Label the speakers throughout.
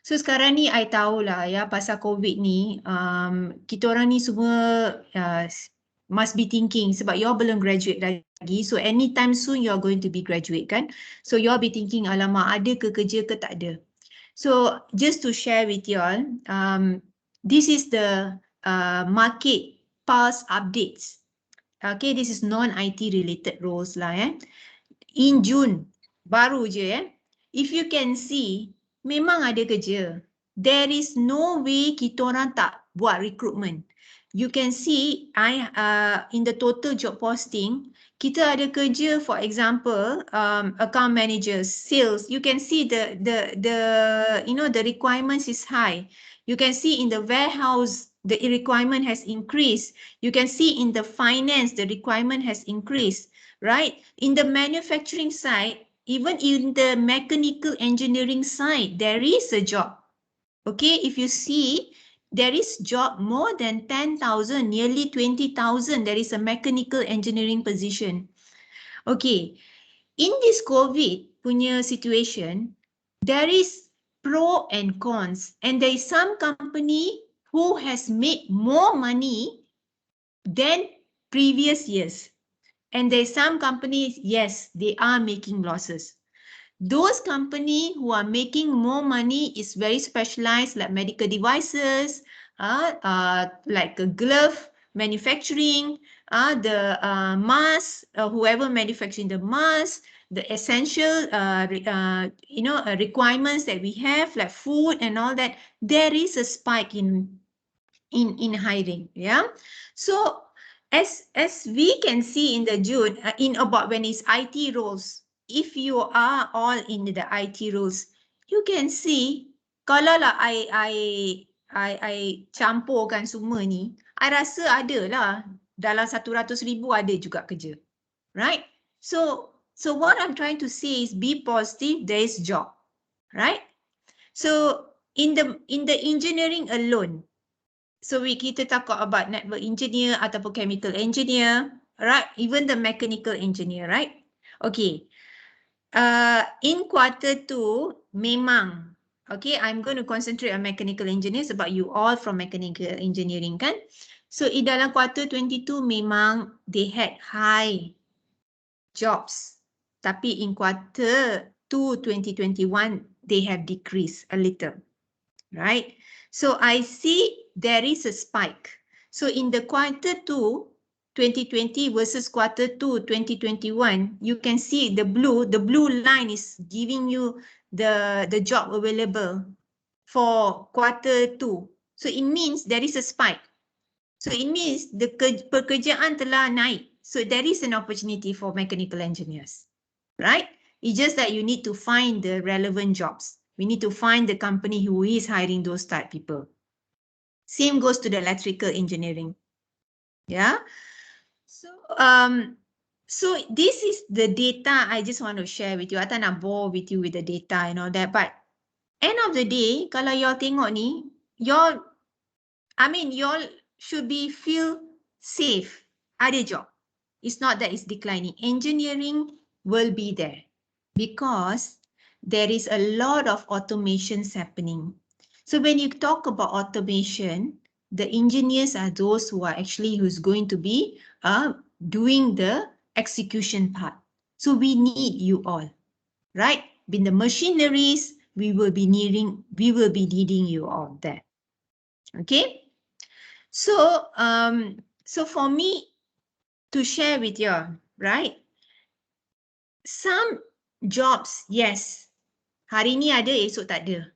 Speaker 1: So sekarang ni I tahulah ya pasal COVID ni, kita orang ni semua must be thinking sebab you all belum graduate lagi. So anytime soon you are going to be graduate kan. So you all be thinking alamak ada ke kerja ke tak ada. So just to share with you all, this is the market pulse updates. Okay, this is non-IT related roles lah In June, baru je If you can see, memang ada kerja. There is no way kita orang tak buat recruitment. You can see, in the total job posting, kita ada kerja, for example, account managers, sales. You can see the requirements is high. You can see in the warehouse, the requirement has increased. You can see in the finance, the requirement has increased, right? In the manufacturing side, even in the mechanical engineering side, there is a job. Okay, if you see, there is job more than 10,000, nearly 20,000. There is a mechanical engineering position. Okay, in this COVID punya situation, there is pro and cons, and there is some company who has made more money than previous years. And there are some companies, yes, they are making losses. Those companies who are making more money is very specialized, like medical devices, like a glove manufacturing, the mask, whoever manufacturing the mask, the essential, requirements that we have, like food and all that. There is a spike in hiring, yeah. So as we can see in the June, in about when it's IT roles, if you are all in the IT roles, you can see kalau lah I campurkan semua ni, I rasa ada lah dalam 100,000 ada juga kerja, right? So what I'm trying to say is be positive, there is job, right? So in the engineering alone, so kita talk about network engineer ataupun chemical engineer, right? Even the mechanical engineer, right? Okay. In quarter 2, memang, okay, I'm going to concentrate on mechanical engineer sebab you all from mechanical engineering kan? So in dalam quarter 22, memang they had high jobs. Tapi in quarter 2, 2021, they have decreased a little, right? So I see there is a spike. So in the quarter 2, 2020 versus quarter 2, 2021, you can see the blue line is giving you the job available for quarter 2. So it means there is a spike. So it means the pekerjaan telah naik. So there is an opportunity for mechanical engineers, right? It's just that you need to find the relevant jobs. We need to find the company who is hiring those type people. Same goes to the electrical engineering. Yeah. So this is the data I just want to share with you. I tak nak bore with you with the data and all that. But end of the day, kalau y'all tengok ni, y'all should be feel safe. Ada job. It's not that it's declining. Engineering will be there because there is a lot of automations happening. So when you talk about automation, the engineers are those who are actually who's going to be doing the execution part. So we need you all, right? In the machineries, we will be needing you all there. Okay. So so for me to share with you, right? Some jobs, yes. Hari ni ada, esok tak ada.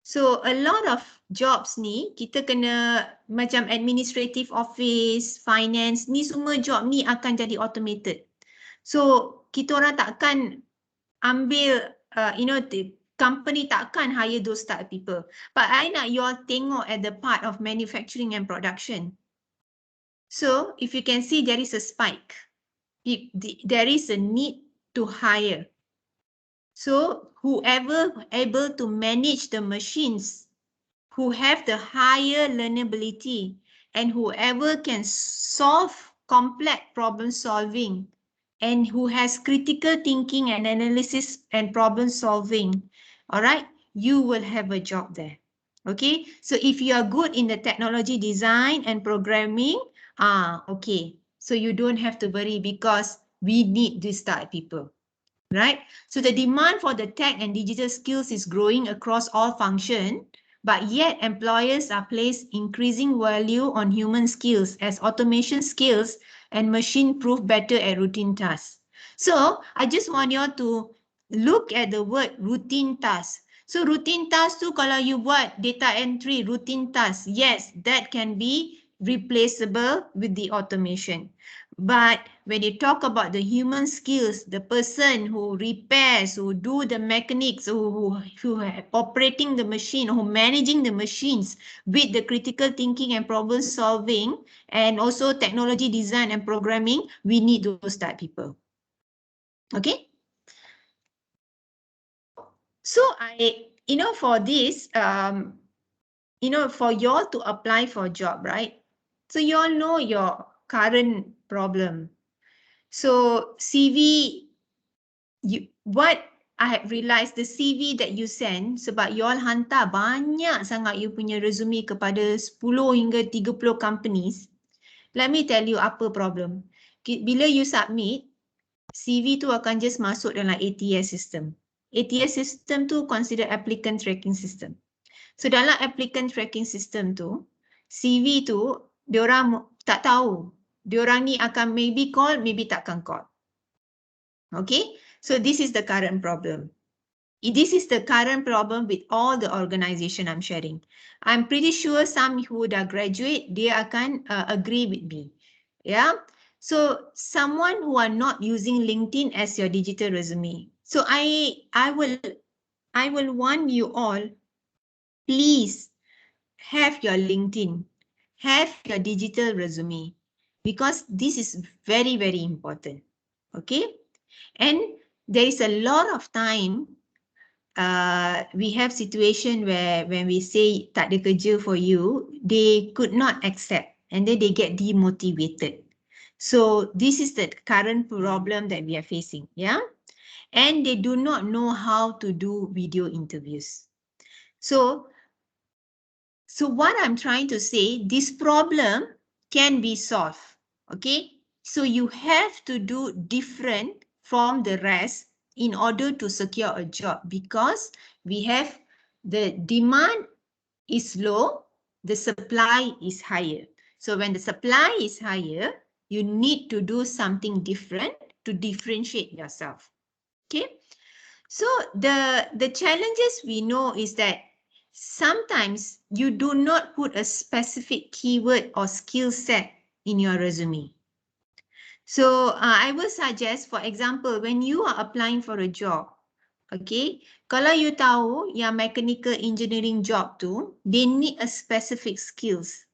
Speaker 1: So a lot of jobs ni kita kena macam administrative office, finance, ni semua job ni akan jadi automated. So kita orang takkan ambil, the company takkan hire those type of people. But I nak you all tengok at the part of manufacturing and production. So if you can see there is a spike. There is a need to hire. So whoever able to manage the machines, who have the higher learnability, and whoever can solve complex problem solving, and who has critical thinking and analysis and problem solving, all right, you will have a job there. Okay, so if you are good in the technology design and programming, okay, so you don't have to worry because we need this type of people, right? So the demand for the tech and digital skills is growing across all functions, but yet employers are placed increasing value on human skills as automation skills and machine prove better at routine tasks. So I just want you all to look at the word routine tasks. So routine tasks tu kalau you buat data entry, routine tasks, yes, that can be replaceable with the automation. But when you talk about the human skills, the person who repairs, who do the mechanics, who operating the machine, who managing the machines with the critical thinking and problem solving, and also technology design and programming, we need those type of people. Okay. So for this, for you all to apply for a job, right? So you all know your current problem. So CV, what I have realised, the CV that you send, sebab you all hantar banyak sangat you punya resume kepada 10 hingga 30 companies. Let me tell you apa problem. Bila you submit, CV tu akan just masuk dalam ATS system. ATS system tu consider applicant tracking system. So dalam applicant tracking system tu, CV tu, diorang tak tahu. Diorang ni akan maybe call, maybe takkan call. Okay, so this is the current problem. This is the current problem with all the organization I'm sharing. I'm pretty sure some who dah graduate, they akan agree with me. Yeah. So someone who are not using LinkedIn as your digital resume. So I will want you all, please have your LinkedIn, have your digital resume, because this is very, very important. Okay. And there is a lot of time we have situation where when we say tak ada kerja for you, they could not accept and then they get demotivated. So this is the current problem that we are facing, yeah? And they do not know how to do video interviews. So what I'm trying to say, this problem can be solved, okay? So you have to do different from the rest in order to secure a job, because we have the demand is low, the supply is higher. So when the supply is higher, you need to do something different to differentiate yourself, okay? So the challenges we know is that sometimes you do not put a specific keyword or skill set in your resume. So I will suggest, for example, when you are applying for a job, okay, kalau you tahu yang mechanical engineering job tu, they need a specific skills.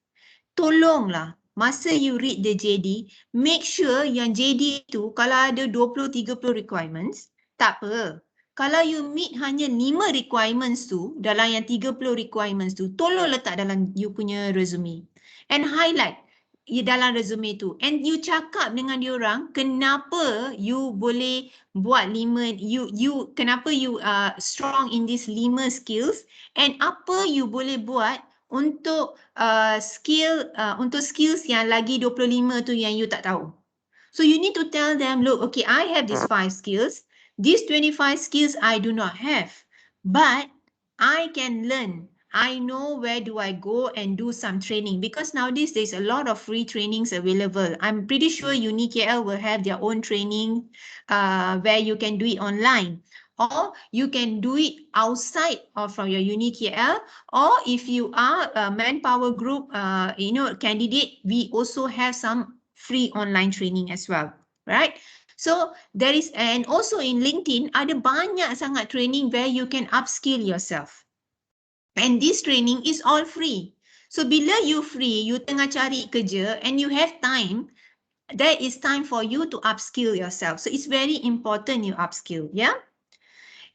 Speaker 1: Tolonglah, masa you read the JD, make sure yang JD tu kalau ada 20-30 requirements, tak apa. Kalau you meet hanya 5 requirements tu, dalam yang 30 requirements tu, tolong letak dalam you punya resume. And highlight dalam resume tu. And you cakap dengan diorang, kenapa you boleh buat 5, kenapa you strong in these 5 skills, and apa you boleh buat untuk skills yang lagi 25 tu yang you tak tahu. So you need to tell them, look, okay, I have these 5 skills. These 25 skills I do not have, but I can learn. I know where do I go and do some training, because nowadays there's a lot of free trainings available. I'm pretty sure UniKL will have their own training where you can do it online. Or you can do it outside or from your UniKL, or if you are a Manpower Group candidate, we also have some free online training as well, right? So there is, and also in LinkedIn ada banyak sangat training where you can upskill yourself, and this training is all free. So bila you free, you tengah cari kerja and you have time, there is time for you to upskill yourself. So it's very important you upskill, yeah?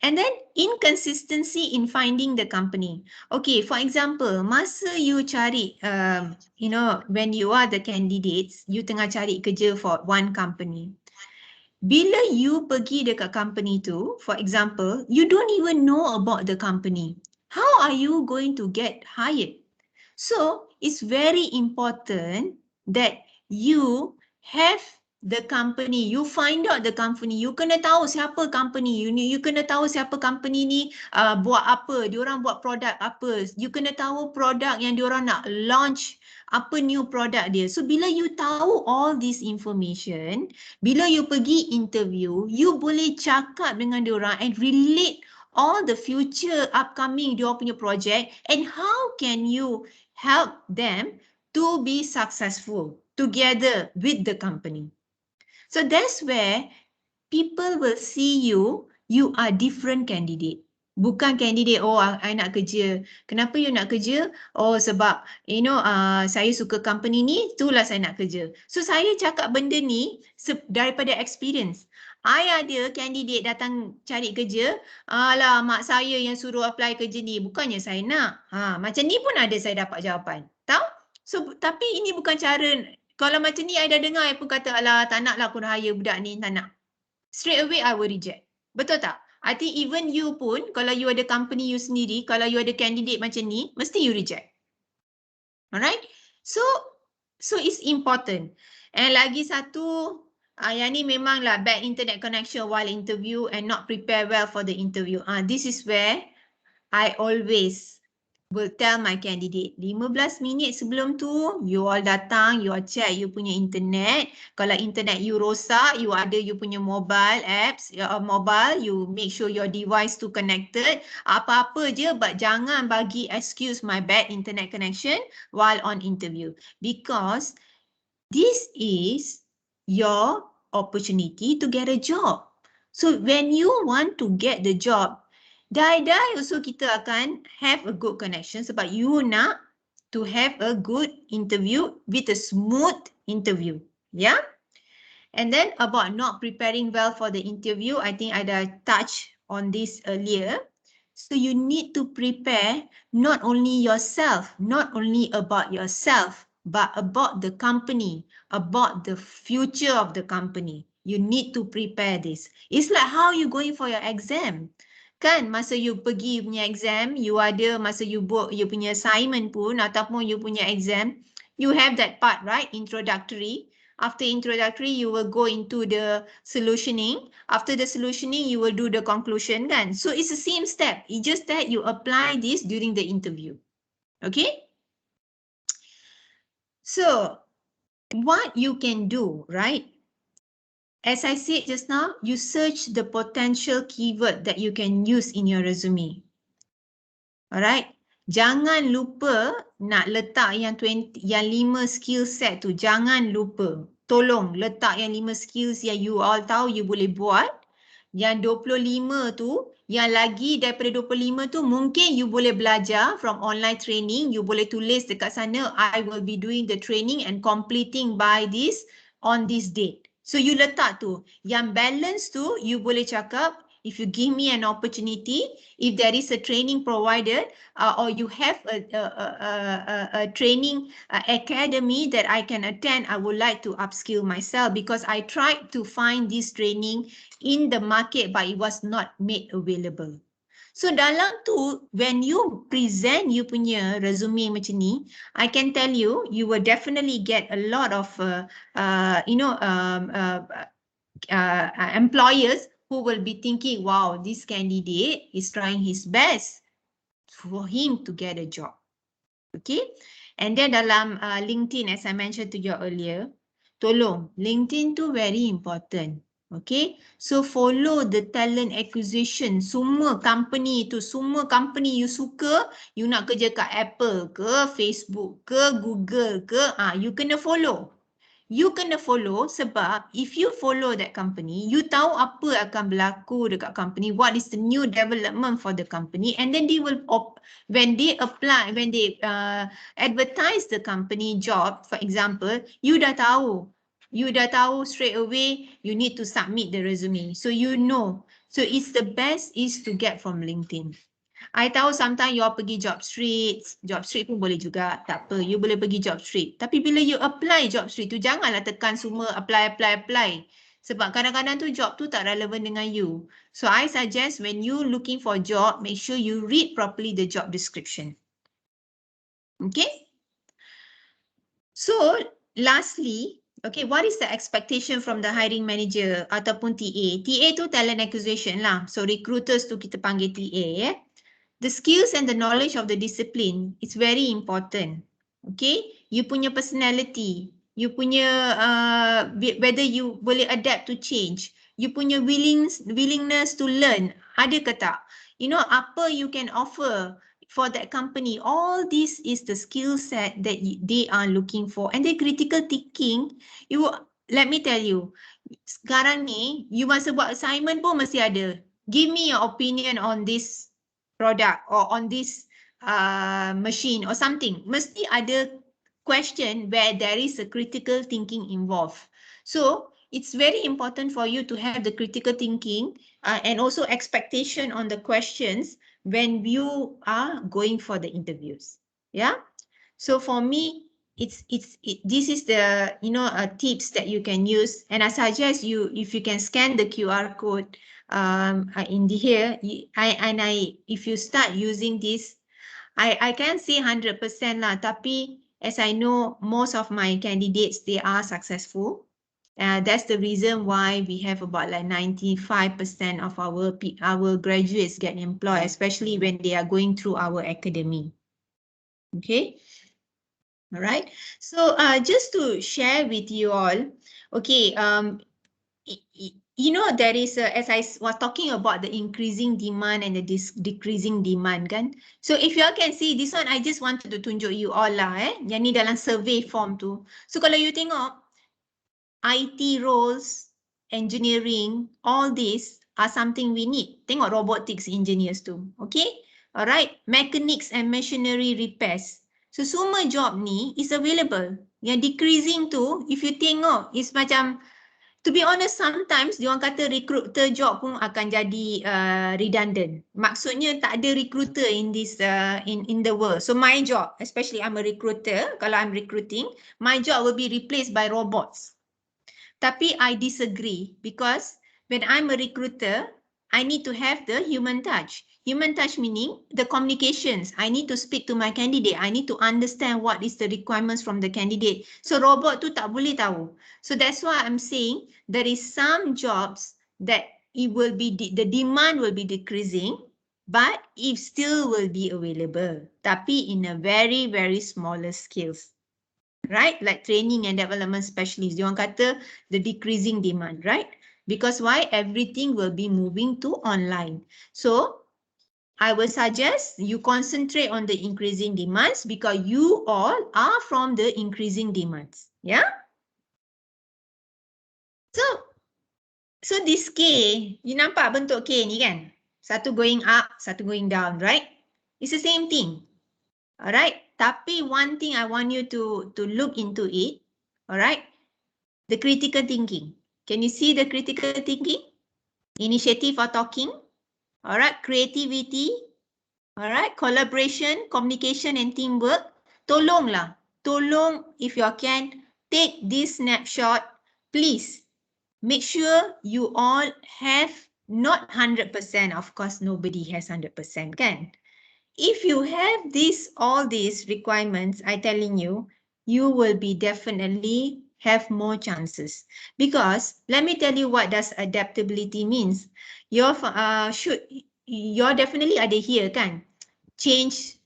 Speaker 1: And then inconsistency in finding the company. Okay, for example, masa you cari, when you are the candidates, you tengah cari kerja for one company. bila you pergi dekat company tu, for example, you don't even know about the company. How are you going to get hired? So, it's very important that you have the company, you find out the company, you kena tahu siapa company, you kena tahu siapa company ni buat apa, diorang buat produk apa, you kena tahu produk yang diorang nak launch, apa new produk dia. So, bila you tahu all this information, bila you pergi interview, you boleh cakap dengan diorang and relate all the future upcoming dia punya project and how can you help them to be successful together with the company. So that's where people will see you are different candidate. Bukan candidate, oh I nak kerja. Kenapa you nak kerja? Oh sebab saya suka company ni, itulah saya nak kerja. So saya cakap benda ni daripada experience. I ada candidate datang cari kerja, alah mak saya yang suruh apply kerja ni, bukannya saya nak. Macam ni pun ada saya dapat jawapan. Tahu? So tapi ini bukan cara, kalau macam ni I dah dengar, I pun kata alah tak nak lah aku hire budak ni, tak nak. Straight away I will reject. Betul tak? I think even you pun, kalau you ada company you sendiri, kalau you ada candidate macam ni, mesti you reject. Alright? So it's important. And lagi satu, yang ni memanglah bad internet connection while interview and not prepare well for the interview. This is where I always will tell my candidate, 15 minit sebelum tu, you all datang, you all check you punya internet. Kalau internet you rosak, you ada you punya mobile apps, mobile, you make sure your device tu connected. Apa-apa je, but jangan bagi excuse my bad internet connection while on interview. Because this is your opportunity to get a job. So when you want to get the job, die also kita akan have a good connection sebab you nak to have a good interview with a smooth interview. Yeah? And then about not preparing well for the interview, I think I dah touch on this earlier. So you need to prepare not only yourself, not only about yourself, but about the company, about the future of the company. You need to prepare this. It's like how you going for your exam. Kan masa you pergi punya exam, you ada masa you buat you punya assignment pun ataupun you punya exam, you have that part, right? Introductory. After introductory, you will go into the solutioning. After the solutioning, you will do the conclusion kan. So it's the same step. It's just that you apply this during the interview. Okay? So what you can do, right? As I said just now, you search the potential keyword that you can use in your resume. Alright? Jangan lupa nak letak yang 5 skill set tu. Jangan lupa. Tolong letak yang 5 skills yang you all tahu you boleh buat. Yang 25 tu, yang lagi daripada 25 tu mungkin you boleh belajar from online training. You boleh tulis dekat sana, I will be doing the training and completing by this on this date. So you letak tu. Yang balance tu, you boleh cakap, if you give me an opportunity, if there is a training provided or you have a training academy that I can attend, I would like to upskill myself because I tried to find this training in the market but it was not made available. So dalam tu, when you present you punya resume macam ni, I can tell you, you will definitely get a lot of employers who will be thinking, wow, this candidate is trying his best for him to get a job. Okay? And then dalam LinkedIn, as I mentioned to you earlier, tolong, LinkedIn tu very important. Okay? So follow the talent acquisition. Semua company you suka, you nak kerja kat Apple ke, Facebook ke, Google ke, you kena follow. You kena follow sebab if you follow that company, you tahu apa akan berlaku dekat company, what is the new development for the company, and then they will, when they advertise the company job, for example, you dah tahu straight away you need to submit the resume. So you know. So it's the best is to get from LinkedIn. I tahu sometimes you all pergi job street pun boleh juga, tak apa, you boleh pergi job street. Tapi bila you apply job street tu, janganlah tekan semua apply. Sebab kadang-kadang tu job tu tak relevan dengan you. So I suggest when you looking for job, make sure you read properly the job description. Okay? So lastly, okay, what is the expectation from the hiring manager ataupun TA? TA tu talent acquisition lah. So recruiters tu kita panggil TA, ya. The skills and the knowledge of the discipline, it's very important. Okay, you punya personality, you punya whether you boleh adapt to change, you punya willingness to learn, ada ke tak? You know, apa you can offer for that company. All this is the skill set that they are looking for. And the critical thinking, let me tell you, sekarang ni, you masa buat assignment pun mesti ada. Give me your opinion on this product or on this machine or something. Mesti ada question where there is a critical thinking involved. So it's very important for you to have the critical thinking and also expectation on the questions when you are going for the interviews. Yeah. So for me, this is the tips that you can use, and I suggest you, if you can scan the QR code in here, if you start using this, I can't say 100% lah, tapi as I know, most of my candidates, they are successful. That's the reason why we have about like 95% of our graduates get employed, especially when they are going through our academy. Okay. All right. So just to share with you all, okay, you know, there is as I was talking about the increasing demand and the decreasing demand, kan? So if you all can see this one, I just wanted to tunjuk you all lah, yang ni dalam survey form tu. So kalau you tengok IT roles, engineering, all these are something we need. Tengok robotics engineers tu, okay? Alright, mechanics and machinery repairs. So semua job ni is available. Yang decreasing tu, if you tengok, is macam, to be honest, sometimes diorang kata recruiter job pun akan jadi redundant. Maksudnya tak ada recruiter in this in the world. So my job, especially I'm a recruiter, kalau I'm recruiting, my job will be replaced by robots. Tapi I disagree, because when I'm a recruiter, I need to have the human touch. Human touch meaning the communications. I need to speak to my candidate. I need to understand what is the requirements from the candidate. So robot tu tak boleh tahu. So that's why I'm saying there is some jobs that it will be the demand will be decreasing, but it still will be available. Tapi in a very, very smaller scales. Right? Like training and development specialists. Diorang kata the decreasing demand, right? Because why? Everything will be moving to online. So I will suggest you concentrate on the increasing demands because you all are from the increasing demands. Yeah? So this K, you nampak bentuk K ni kan? Satu going up, satu going down, right? It's the same thing. Alright? Tapi one thing I want you to look into it. Alright? The critical thinking. Can you see the critical thinking? Initiative or talking. Alright? Creativity. Alright, collaboration, communication and teamwork. Tolonglah, tolong if you can take this snapshot. Please make sure you all have not 100%. Of course, nobody has 100%, kan? If you have all these requirements, I telling you, you will be definitely have more chances. Because let me tell you what does adaptability means. You're definitely ada here, kan? Change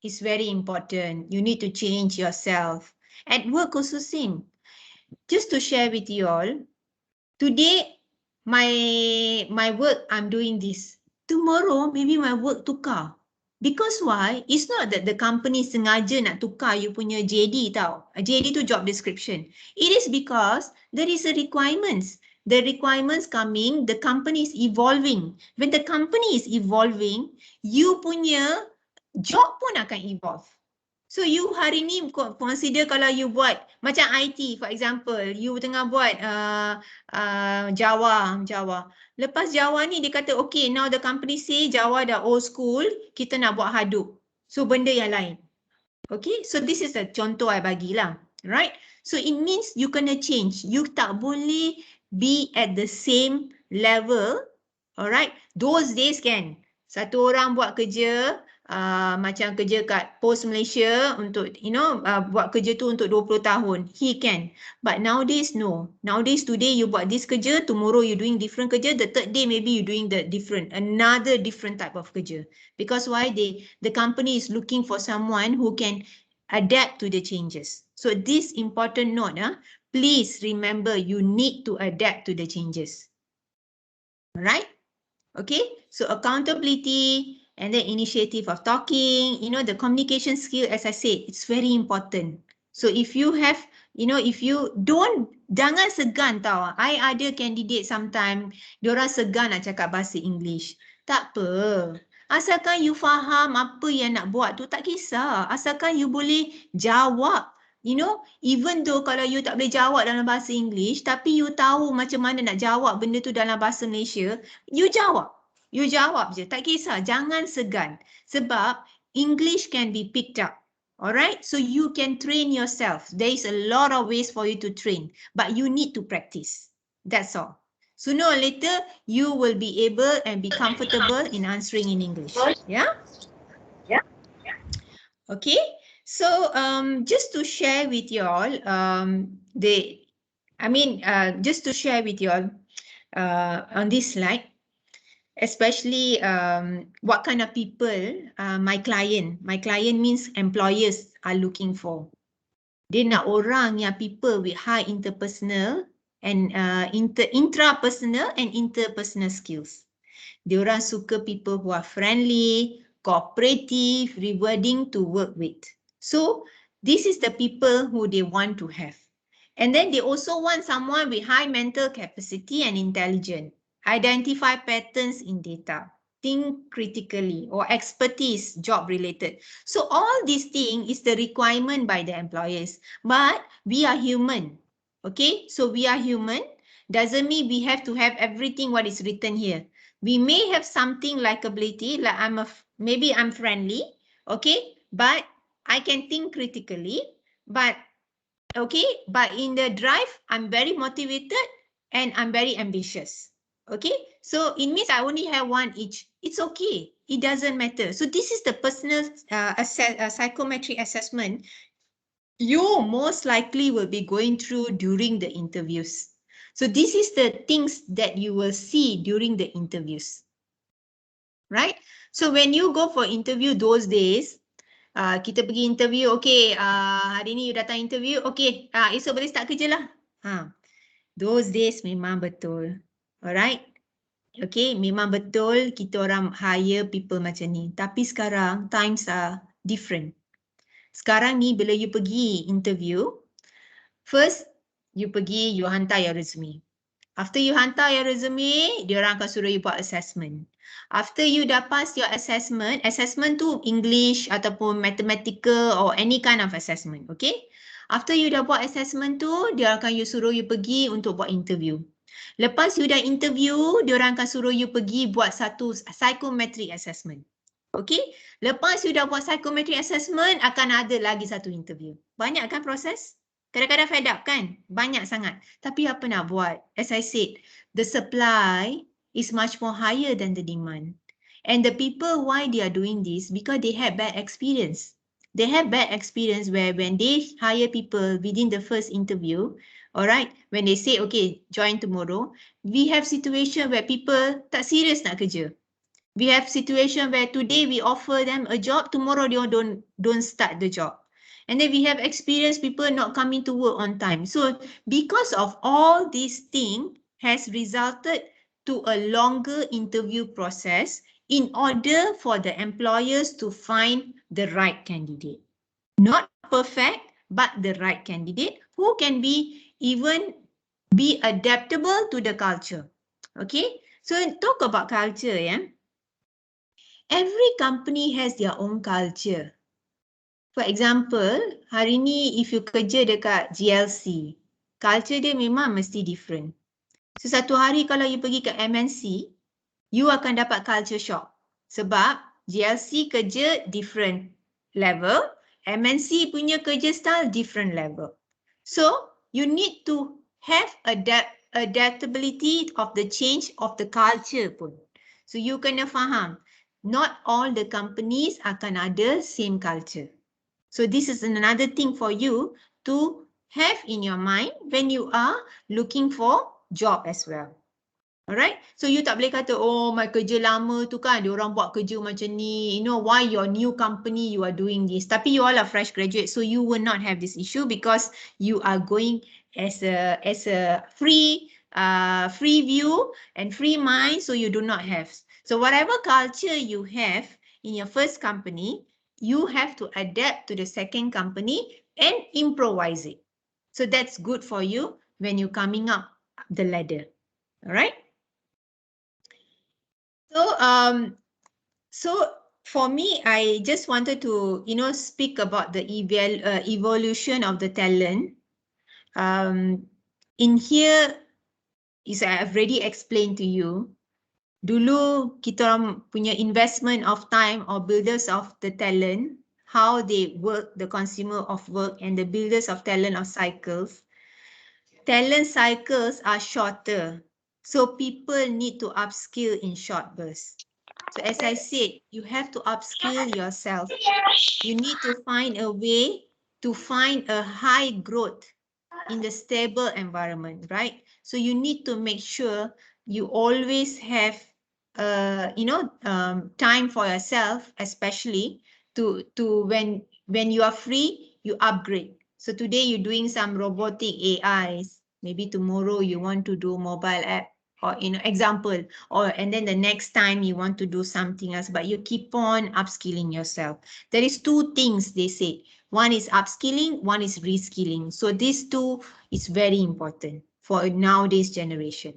Speaker 1: is very important. You need to change yourself. At work also same. Just to share with you all, today my work, I'm doing this. Tomorrow maybe my work tukar. Because why? It's not that the company sengaja nak tukar you punya JD tau. JD tu job description. It is because there is a requirements. The requirements coming, the company is evolving. When the company is evolving, you punya job pun akan evolve. So you hari ni consider kalau you buat macam IT, for example, you tengah buat Java. Lepas Java ni dia kata, okay, now the company say Java dah old school, kita nak buat Hadoop. So benda yang lain. Okay, so this is a contoh I bagilah. Right? So it means you kena change. You tak boleh be at the same level. Alright, those days kan, satu orang buat kerja macam kerja kat Post Malaysia untuk buat kerja tu untuk 20 tahun, he can. But nowadays no. Nowadays today you buat this kerja, tomorrow you doing different kerja, the third day maybe you doing another different type of kerja. Because why? The company is looking for someone who can adapt to the changes. So this important note, please remember you need to adapt to the changes. Alright? Okay, so accountability and the initiative of talking, the communication skill, as I said, it's very important. So if you have, if you jangan segan tau. I ada candidate sometime, diorang segan nak cakap bahasa English. Tak apa. Asalkan you faham apa yang nak buat tu, tak kisah. Asalkan you boleh jawab. Even though kalau you tak boleh jawab dalam bahasa English, tapi you tahu macam mana nak jawab benda tu dalam bahasa Malaysia, you jawab. You jawab je, tak kisah. Jangan segan. Sebab English can be picked up. Alright, so you can train yourself. There is a lot of ways for you to train, but you need to practice. That's all. Sooner or later, you will be able and be comfortable in answering in English. Yeah? Yeah. Okay. So just to share with you all, just to share with you all on this slide, especially what kind of people my client means employers are looking for. Dia nak orang yang people with high interpersonal and intrapersonal and interpersonal skills. Dia orang suka people who are friendly, cooperative, rewarding to work with. So this is the people who they want to have. And then they also want someone with high mental capacity and intelligence. Identify patterns in data. Think critically or expertise job related. So all these things is the requirement by the employers. But we are human. Okay, so we are human. Doesn't mean we have to have everything what is written here. We may have something like ability, like maybe I'm friendly, okay, but I can think critically, but in the drive, I'm very motivated and I'm very ambitious. Okay, so it means I only have one each. It's okay. It doesn't matter. So this is the personal psychometric assessment you most likely will be going through during the interviews. So this is the things that you will see during the interviews. Right? So when you go for interview those days, kita pergi interview, okay, hari ni you datang interview, okay, esok boleh start kerja lah. Those days memang betul. Alright? Okay, memang betul kita orang hire people macam ni. Tapi sekarang, times are different. Sekarang ni bila you pergi interview, first, you pergi, you hantar your resume. After you hantar your resume, dia orang akan suruh you buat assessment. After you dah pass your assessment tu English ataupun mathematical or any kind of assessment, okay? After you dah buat assessment tu, dia akan suruh you pergi untuk buat interview. Lepas you dah interview, dia orang akan suruh you pergi buat satu psychometric assessment. Okay? Lepas you dah buat psychometric assessment, akan ada lagi satu interview. Banyak kan proses? Kadang-kadang fed up kan? Banyak sangat. Tapi apa nak buat? As I said, the supply is much more higher than the demand. And the people, why they are doing this? Because they have bad experience. They have bad experience where when they hire people within the first interview, alright, when they say, okay, join tomorrow, we have situation where people tak serious nak kerja. We have situation where today we offer them a job, tomorrow they don't start the job. And then we have experienced people not coming to work on time. So because of all these things has resulted to a longer interview process in order for the employers to find the right candidate. Not perfect, but the right candidate who can be adaptable to the culture. Okay, so talk about culture, yeah. Every company has their own culture. For example, hari ni if you kerja dekat GLC, culture dia memang mesti different. So satu hari kalau you pergi ke MNC, you akan dapat culture shock. Sebab GLC kerja different level, MNC punya kerja style different level. So you need to have adaptability of the change of the culture pun. So you kena faham, not all the companies akan ada same culture. So this is another thing for you to have in your mind when you are looking for job as well. Alright, so you tak boleh kata, oh my kerja lama tu kan, dia orang buat kerja macam ni, you know, why your new company you are doing this. Tapi you all are fresh graduate, so you will not have this issue because you are going as a free view and free mind, so you do not have. So whatever culture you have in your first company, you have to adapt to the second company and improvise it. So that's good for you when you're coming up the ladder. Alright. So for me, I just wanted to, you know, speak about the evolution of the talent. In here, is I've already explained to you. Dulu kita orang punya investment of time or builders of the talent, how they work, the consumer of work and the builders of talent of cycles. Talent cycles are shorter. So people need to upskill in short bursts. So as I said, you have to upskill yourself. You need to find a way to find a high growth in the stable environment, right? So you need to make sure you always have, time for yourself, especially to when you are free, you upgrade. So today you're doing some robotic AIs. Maybe tomorrow you want to do mobile app. Or example, and then the next time you want to do something else, but you keep on upskilling yourself. There is two things they say. One is upskilling, one is reskilling. So these two is very important for nowadays generation.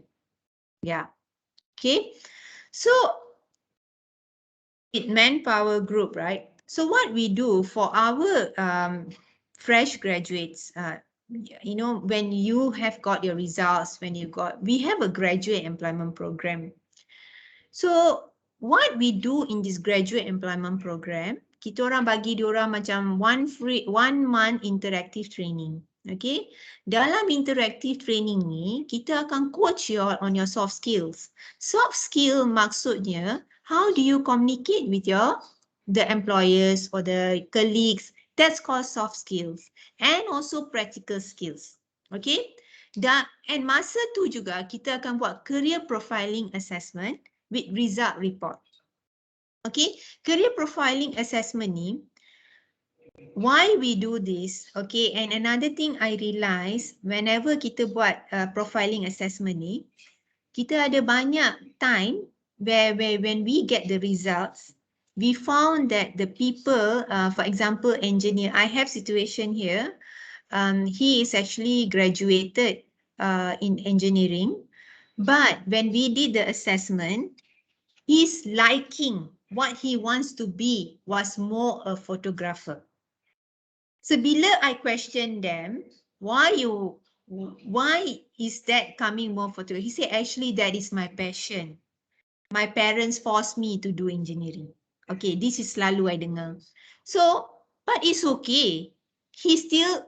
Speaker 1: Yeah. Okay. So with Manpower Group, right? So what we do for our fresh graduates, when you have got your results, we have a graduate employment program. So what we do in this graduate employment program, kita orang bagi diorang macam one month interactive training. Okay, dalam interactive training ni, kita akan coach you all on your soft skills. Soft skill maksudnya, how do you communicate with the employers or the colleagues? That's called soft skills. And also practical skills. Okay, and masa tu juga kita akan buat career profiling assessment with result report. Okay, career profiling assessment ni, why we do this, okay, and another thing I realize, whenever kita buat profiling assessment ni, kita ada banyak time where when we get the results, we found that the people, for example, engineer, I have situation here, he is actually graduated in engineering, but when we did the assessment, his liking, what he wants to be, was more a photographer. So bila I question them, why is that coming more photography? He said, actually, that is my passion. My parents forced me to do engineering. Okay, this is selalu I dengar. So, but it's okay. He still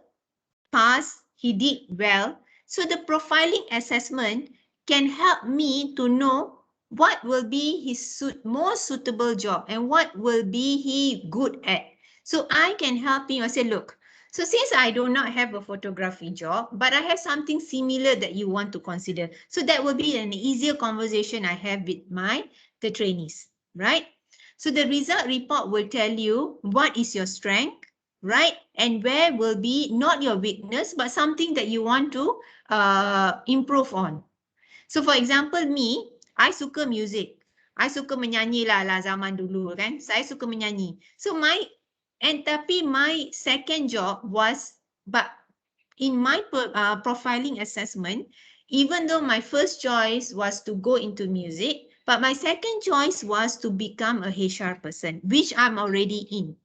Speaker 1: passed, he did well. So the profiling assessment can help me to know what will be his most suitable job and what will be he good at. So I can help him. I say, look, so since I do not have a photography job, but I have something similar that you want to consider. So that will be an easier conversation I have with the trainees, right? So the result report will tell you what is your strength, right? And where will be not your weakness, but something that you want to improve on. So for example, me, I suka music. I suka menyanyi lah zaman dulu kan. Saya suka menyanyi. So tapi my second job was, but in my profiling assessment, even though my first choice was to go into music, but my second choice was to become a HR person, which I'm already in.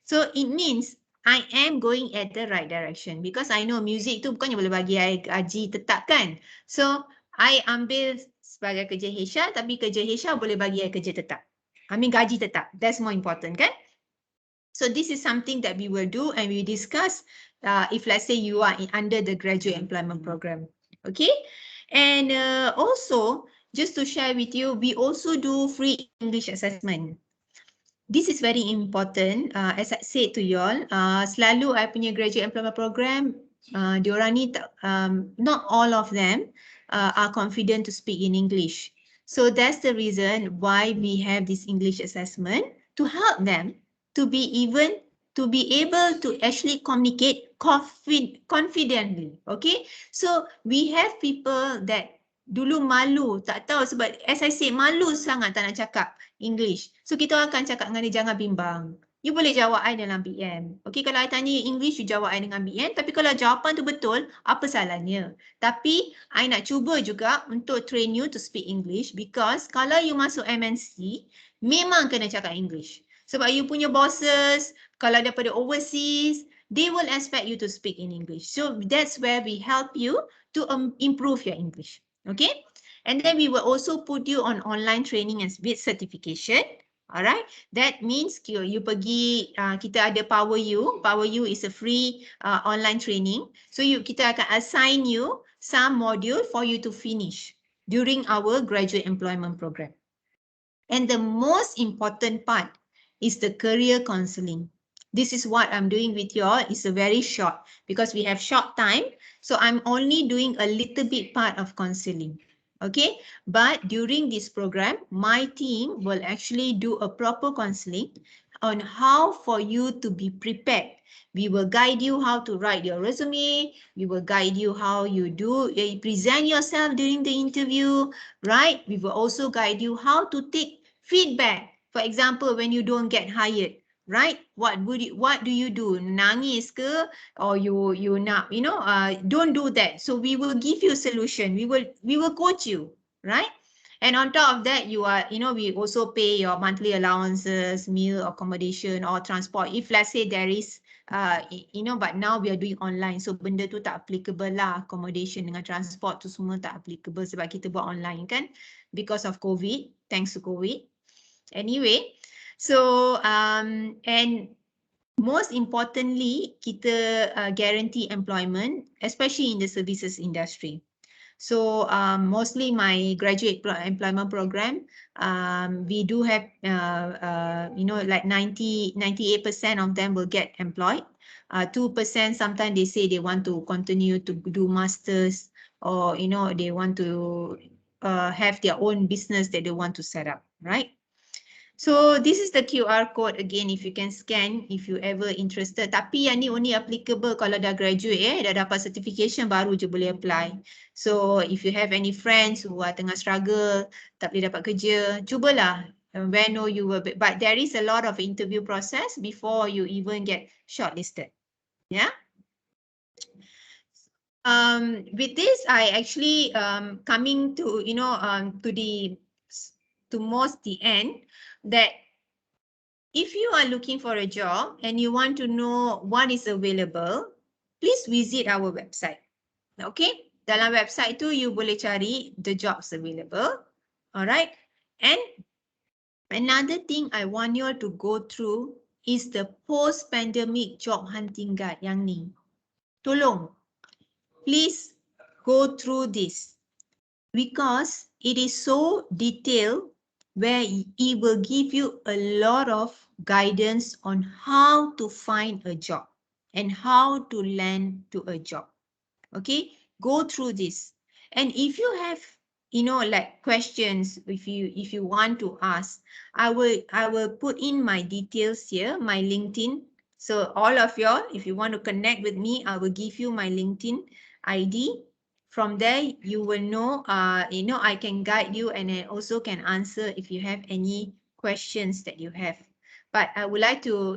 Speaker 1: So it means I am going at the right direction because I know music tu bukannya boleh bagi I gaji tetap kan. So I ambil sebagai kerja HR, tapi kerja HR boleh bagi I kerja tetap. I mean gaji tetap. That's more important kan? So this is something that we will do and we discuss if let's say you are under the graduate employment program. Okay? And also, just to share with you, we also do free English assessment. This is very important. As I said to you all, selalu I punya graduate employment program, diorang ni not all of them are confident to speak in English. So that's the reason why we have this English assessment to help them to be able to actually communicate confidently. Okay, so we have people that dulu malu, tak tahu sebab as I say, malu sangat tak nak cakap English. So kita akan cakap dengan dia, jangan bimbang. You boleh jawab I dalam BM. Okay, kalau I tanya English, you jawab I dengan BM. Tapi kalau jawapan tu betul, apa salahnya? Tapi I nak cuba juga untuk train you to speak English because kalau you masuk MNC, memang kena cakap English. Sebab you punya bosses, kalau daripada overseas, they will expect you to speak in English. So that's where we help you to improve your English. Okay, and then we will also put you on online training and with certification. Alright, that means you pergi, kita ada Power You. Power You is a free online training. So kita akan assign you some module for you to finish during our graduate employment program. And the most important part is the career counseling. This is what I'm doing with you all. It's a very short because we have short time. So I'm only doing a little bit part of counseling. Okay, but during this program, my team will actually do a proper counseling on how for you to be prepared. We will guide you how to write your resume. We will guide you how you present yourself during the interview, right? We will also guide you how to take feedback. For example, when you don't get hired, right? What do you do? Nangis ke? Or you nak, don't do that. So we will give you a solution. We will coach you, right? And on top of that, we also pay your monthly allowances, meal, accommodation, or transport. If let's say there is, but now we are doing online. So benda tu tak applicable lah. Accommodation dengan transport tu semua tak applicable sebab kita buat online kan? Because of COVID, thanks to COVID. Anyway, so and most importantly, kita guarantee employment, especially in the services industry. So mostly my graduate employment program, we do have, like 98% of them will get employed. 2% sometimes they say they want to continue to do masters or, they want to have their own business that they want to set up, right? So this is the QR code again if you can scan if you ever interested. Tapi yang ni only applicable kalau dah graduate dah dapat certification baru je boleh apply. So if you have any friends who are tengah struggle, tak boleh dapat kerja, cubalah. When you will be, but there is a lot of interview process before you even get shortlisted. Yeah. With this, I actually coming to to most the end. That if you are looking for a job and you want to know what is available, please visit our website. Okay, dalam website tu you boleh cari the jobs available. Alright, and another thing I want you all to go through is the post-pandemic job hunting guide yang ni. Tolong, please go through this because it is so detailed where it will give you a lot of guidance on how to find a job and how to land to a job. Okay, go through this. And if you have, like questions, if you want to ask, I will put in my details here, my LinkedIn. So all of y'all, if you want to connect with me, I will give you my LinkedIn ID. From there, you will know, I can guide you and I also can answer if you have any questions that you have. But I would like to,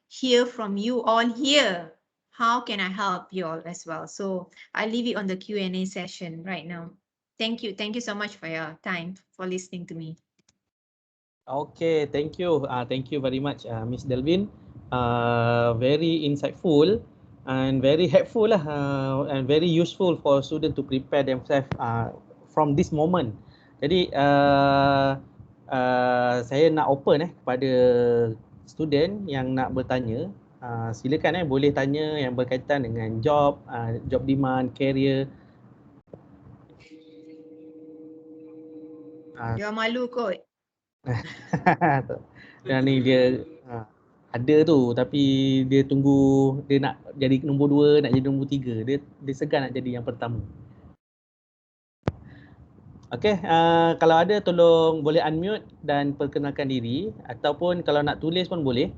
Speaker 1: hear from you all here. How can I help you all as well? So I leave it on the Q&A session right now. Thank you. Thank you so much for your time, for listening to me.
Speaker 2: Okay, thank you. Thank you very much, Ms Dalvin. Very insightful and very helpful and very useful for students to prepare themselves from this moment. Jadi saya nak open kepada student yang nak bertanya. Silakan boleh tanya yang berkaitan dengan job, job demand, career.
Speaker 1: Dia malu kot.
Speaker 2: Dan ni dia ada tu, tapi dia tunggu dia nak jadi nombor 2, nak jadi nombor 3. Dia segan nak jadi yang pertama. Okey, kalau ada tolong boleh unmute dan perkenalkan diri, ataupun kalau nak tulis pun boleh.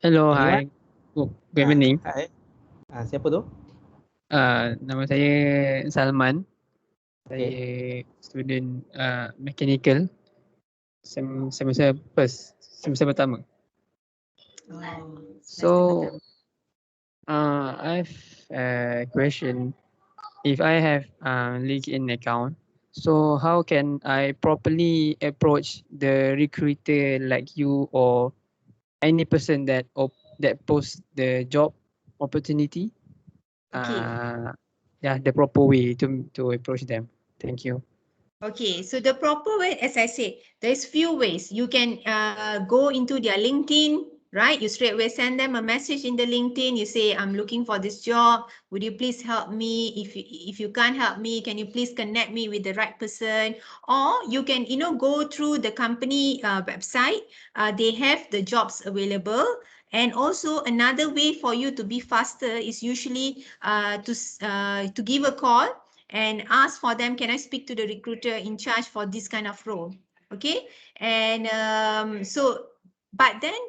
Speaker 3: Hello,
Speaker 2: Anyone?
Speaker 3: hi. Good evening.
Speaker 2: Hai. Siapa tu?
Speaker 3: Nama saya Salman.
Speaker 2: Okay.
Speaker 3: Saya student mechanical. Semester first, semester pertama. So, I've a question. If I have a LinkedIn account, so how can I properly approach the recruiter like you or any person that posts the job opportunity?
Speaker 1: Okay.
Speaker 3: Yeah, the proper way to approach them. Thank you.
Speaker 1: Okay, so the proper way, as I said, there's few ways. You can go into their LinkedIn, right? You straight away send them a message in the LinkedIn. You say, I'm looking for this job. Would you please help me? If you can't help me, can you please connect me with the right person? Or you can, go through the company website. They have the jobs available. And also another way for you to be faster is usually to give a call and ask for them, can I speak to the recruiter in charge for this kind of role? Okay. And but then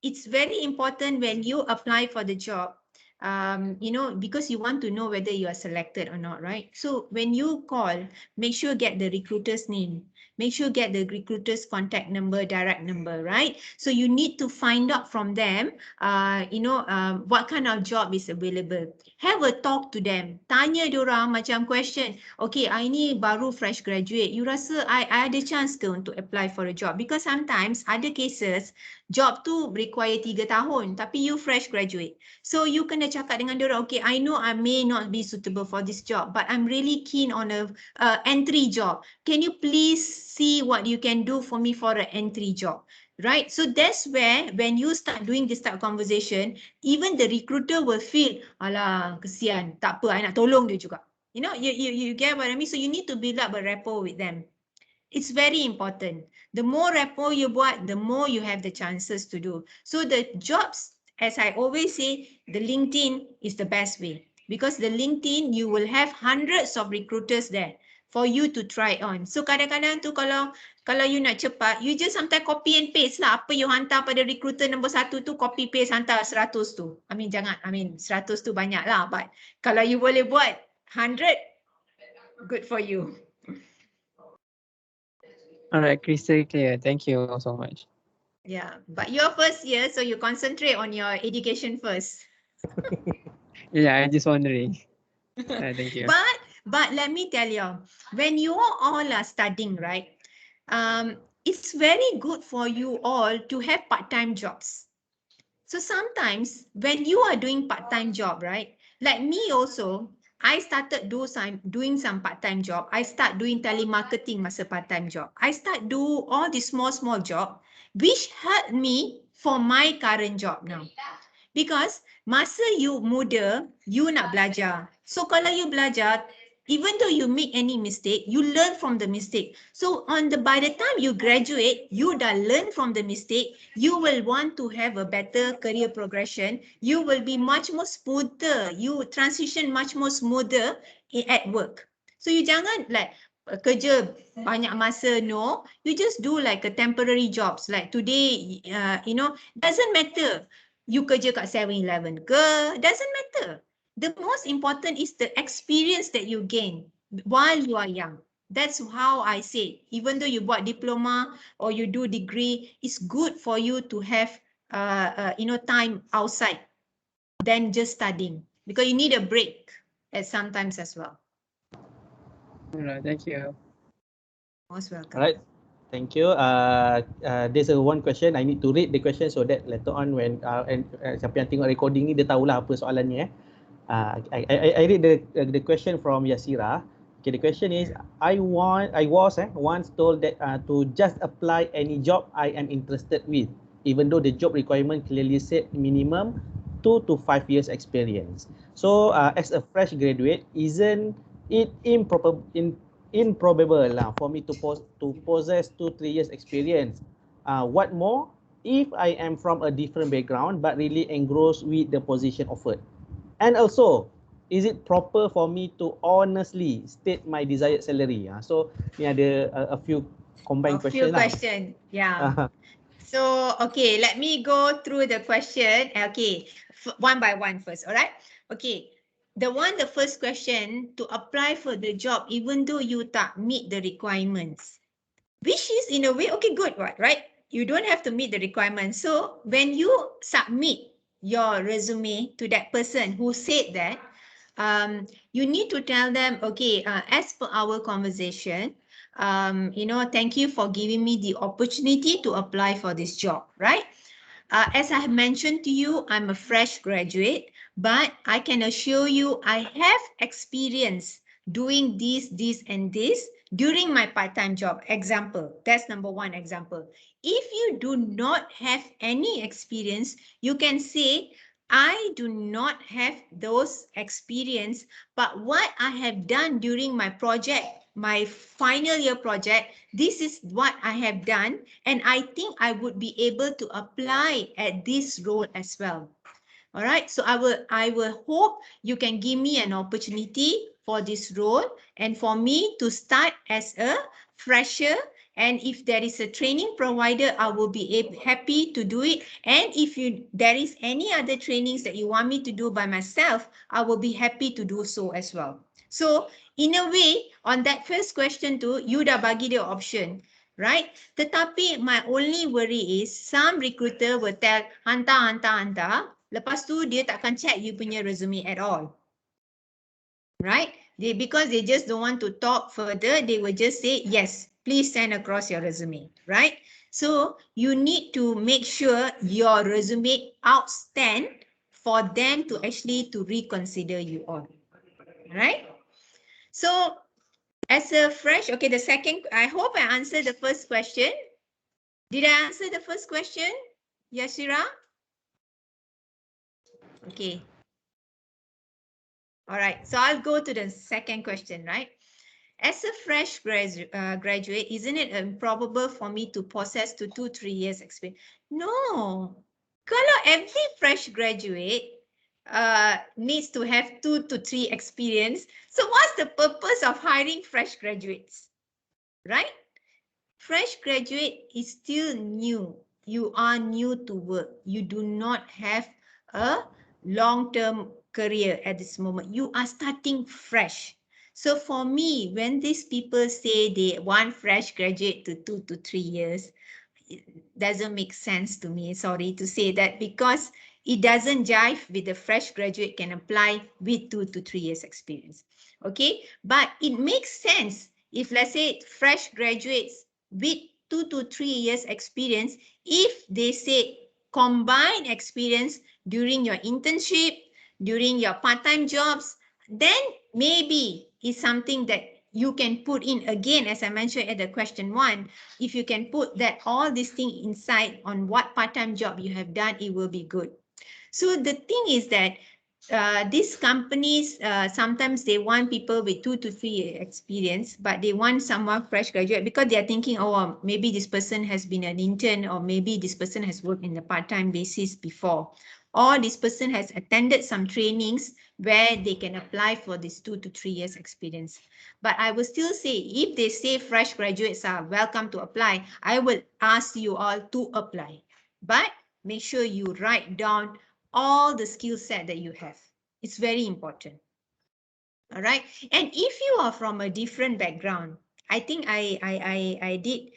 Speaker 1: it's very important when you apply for the job, because you want to know whether you are selected or not, right? So when you call, make sure get the recruiter's name. Make sure get the recruiter's contact number, direct number, right? So you need to find out from them, what kind of job is available. Have a talk to them. Tanya diorang macam question, okay, I ni baru fresh graduate. You rasa I ada chance ke untuk apply for a job? Because sometimes ada cases, job tu require 3 tahun, tapi you fresh graduate. So you kena cakap dengan diorang, okay, I know I may not be suitable for this job, but I'm really keen on a entry job. Can you please see what you can do for me for an entry job? Right? So that's where, when you start doing this type of conversation, even the recruiter will feel, alah, kesian, tak apa, I nak tolong dia juga. You get what I mean? So you need to build up a rapport with them. It's very important. The more rapport you buat, the more you have the chances to do. So the jobs, as I always say, the LinkedIn is the best way. Because the LinkedIn, you will have hundreds of recruiters there for you to try on. So kadang-kadang tu kalau you nak cepat, you just sometimes copy and paste lah. Apa you hantar pada recruiter nombor 1 tu, copy paste hantar 100 tu. 100 tu banyak lah. But kalau you boleh buat 100, good for you.
Speaker 3: All right, crystal clear. Thank you so much.
Speaker 1: Yeah, but you're first year, so you concentrate on your education first.
Speaker 3: Yeah, I'm just wondering. Thank you.
Speaker 1: But let me tell you, when you all are studying, right, it's very good for you all to have part-time jobs. So sometimes when you are doing part-time job, right, like me also, I started doing some part-time job. I start doing telemarketing masa part-time job. I start do all the small job, which helped me for my current job now. Because masa you muda, you nak belajar. So kalau you belajar, even though you make any mistake, you learn from the mistake. So by the time you graduate, you dah learn from the mistake, you will want to have a better career progression. You will be much more smoother. You transition much more smoother at work. So you jangan like kerja banyak masa, no. You just do like a temporary jobs. Like today, doesn't matter. You kerja kat 7-Eleven ke, doesn't matter. The most important is the experience that you gain while you are young. That's how I say, even though you buat diploma or you do degree, it's good for you to have time outside than just studying, because you need a break at sometimes as well.
Speaker 3: All right, thank you.
Speaker 1: Most welcome.
Speaker 2: All right. Thank you. There's one question. I need to read the question so that later on when siapa yang tengok recording ni dia tahulah apa soalannya. I read the question from Yasira. Okay, the question is, I was once told that to just apply any job I am interested with, even though the job requirement clearly said minimum 2 to 5 years experience. So as a fresh graduate, isn't it improbable lah for me to possess 2-3 years experience. What more if I am from a different background but really engrossed with the position offered? And also, is it proper for me to honestly state my desired salary? So ni ada a few combined questions lah.
Speaker 1: Yeah. So, okay, let me go through the question. Okay, one by one first, all right? Okay, the first question, to apply for the job even though you tak meet the requirements, which is in a way, okay, good, right? You don't have to meet the requirements. So, when you submit your resume to that person who said that, you need to tell them, okay, as per our conversation, thank you for giving me the opportunity to apply for this job, right? As I have mentioned to you, I'm a fresh graduate, but I can assure you I have experience doing this, and this during my part-time job. Example, that's number one example. If you do not have any experience, you can say, I do not have those experience, but what I have done during my project, my final year project, this is what I have done, and I think I would be able to apply at this role as well. All right, so I will hope you can give me an opportunity for this role and for me to start as a fresher. And if there is a training provider, I will be happy to do it. And if there is any other trainings that you want me to do by myself, I will be happy to do so as well. So in a way, on that first question too, you dah bagi the option, right? Tetapi my only worry is some recruiter will tell, hantar. Lepas tu dia takkan check you punya resume at all. Right? Because they just don't want to talk further, they will just say, yes, please send across your resume, right? So you need to make sure your resume outstand for them to actually to reconsider you on, right? So as a fresh, okay, the second, I hope I answered the first question. Did I answer the first question, Yashira? Okay. All right, so I'll go to the second question, right? As a fresh graduate, isn't it improbable for me to possess 2-3 years experience? No. Kalau every fresh graduate needs to have 2 to 3 experience, so what's the purpose of hiring fresh graduates? Right? Fresh graduate is still new. You are new to work. You do not have a long-term career at this moment. You are starting fresh. So for me, when these people say they want fresh graduate to 2 to 3 years, it doesn't make sense to me. Sorry to say that, because it doesn't jive with the fresh graduate can apply with 2 to 3 years experience. Okay, but it makes sense if, let's say, fresh graduates with 2 to 3 years experience, if they say combined experience during your internship, during your part-time jobs, then maybe it's something that you can put in again, as I mentioned at the question 1, if you can put that all these things inside on what part-time job you have done, it will be good. So the thing is that these companies, sometimes they want people with 2 to 3 years experience, but they want someone fresh graduate because they are thinking, oh, maybe this person has been an intern, or maybe this person has worked in the part-time basis before, or this person has attended some trainings where they can apply for this 2 to 3 years experience. But I will still say, if they say fresh graduates are welcome to apply, I will ask you all to apply. But make sure you write down all the skill set that you have. It's very important. All right. And if you are from a different background, I think I did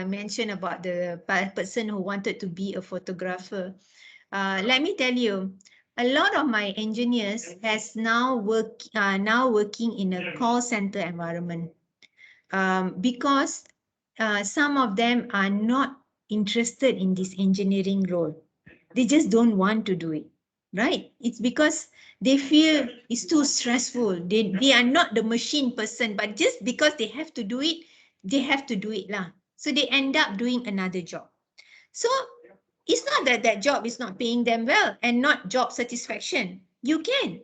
Speaker 1: mention about the person who wanted to be a photographer. Let me tell you, a lot of my engineers has now working in a call center environment, because some of them are not interested in this engineering role. They just don't want to do it, right? It's because they feel it's too stressful. They are not the machine person, but just because they have to do it, they have to do it lah. So they end up doing another job. So it's not that that job is not paying them well and not job satisfaction. You can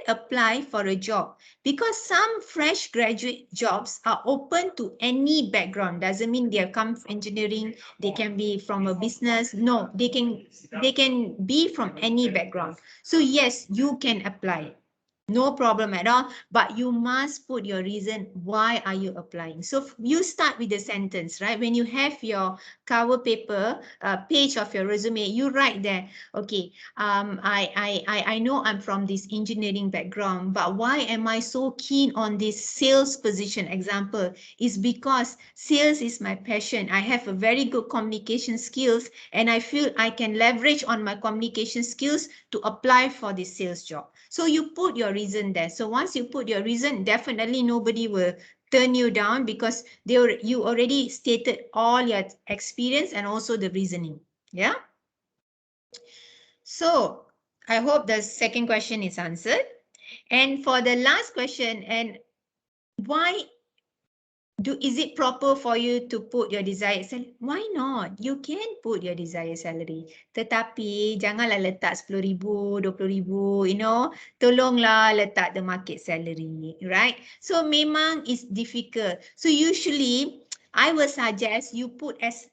Speaker 1: apply for a job because some fresh graduate jobs are open to any background. Doesn't mean they come from engineering, they can be from a business. No, they can be from any background. So yes, you can apply. No problem at all, but you must put your reason why are you applying. So you start with the sentence, right? When you have your cover paper, page of your resume, you write there, okay, I know I'm from this engineering background, but why am I so keen on this sales position? Example is because sales is my passion. I have a very good communication skills and I feel I can leverage on my communication skills to apply for this sales job. So you put your reason there. So once you put your reason, definitely nobody will turn you down because you already stated all your experience and also the reasoning. Yeah. So I hope the second question is answered. And for the last question, and why is it proper for you to put your desired salary? Why not? You can put your desired salary. Tetapi janganlah letak 10,000, 20,000, you know. Tolonglah letak the market salary, right? So memang it's difficult. So usually I will suggest you put as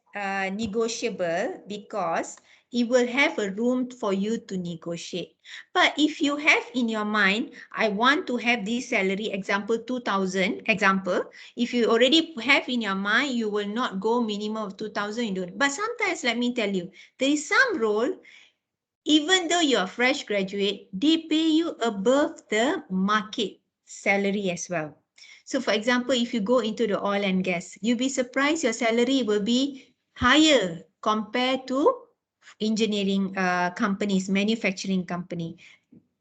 Speaker 1: negotiable because it will have a room for you to negotiate. But if you have in your mind, I want to have this salary, example 2,000, example, if you already have in your mind, you will not go minimum of 2,000. You don't. But sometimes, let me tell you, there is some role, even though you're a fresh graduate, they pay you above the market salary as well. So for example, if you go into the oil and gas, you'll be surprised your salary will be higher compared to engineering companies, manufacturing company.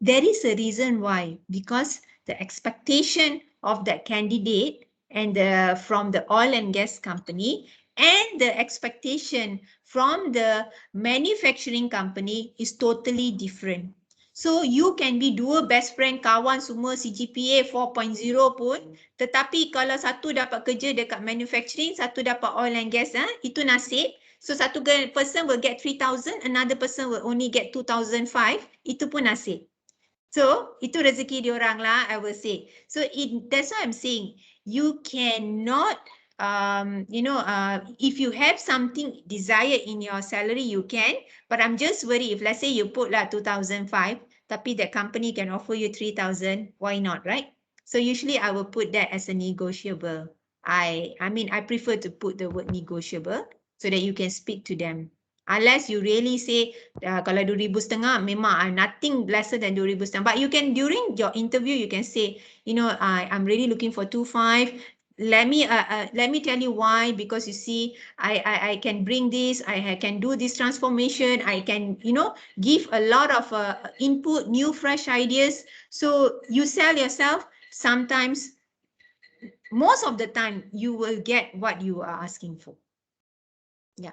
Speaker 1: There is a reason why, because the expectation of that candidate and from the oil and gas company and the expectation from the manufacturing company is totally different. So you can be dua best friend, kawan semua CGPA 4.0 pun, tetapi kalau satu dapat kerja dekat manufacturing, satu dapat oil and gas, itu nasib. So satu person will get 3,000, another person will only get 2,005, itu pun nasib. So, itu rezeki diorang lah, I will say. So, that's why I'm saying, you cannot, if you have something desired in your salary, you can. But I'm just worried, if let's say you put lah 2,005, tapi that company can offer you 3,000, why not, right? So, usually I will put that as a negotiable. I prefer to put the word negotiable so that you can speak to them. Unless you really say, kalau 2,500 memang nothing lesser than 2,500. But you can, during your interview, you can say, I'm really looking for 2,500. Let me tell you why, because you see, I can bring this, I can do this transformation, I can, give a lot of input, new, fresh ideas. So you sell yourself. Sometimes, most of the time, you will get what you are asking for. Yeah.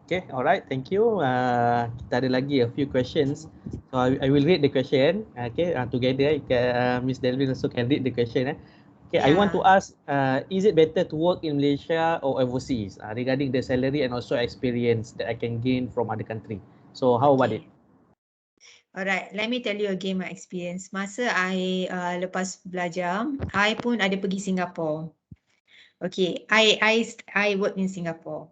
Speaker 2: Okay, alright, thank you. Kita ada lagi a few questions. So I will read the question. Okay, together, Ms Dalvin also can read the question. Okay, I want to ask, is it better to work in Malaysia or overseas regarding the salary and also experience that I can gain from other country? So how about it?
Speaker 1: Alright, let me tell you again my experience. Masa I lepas belajar, I pun ada pergi Singapore. Okay, I work in Singapore.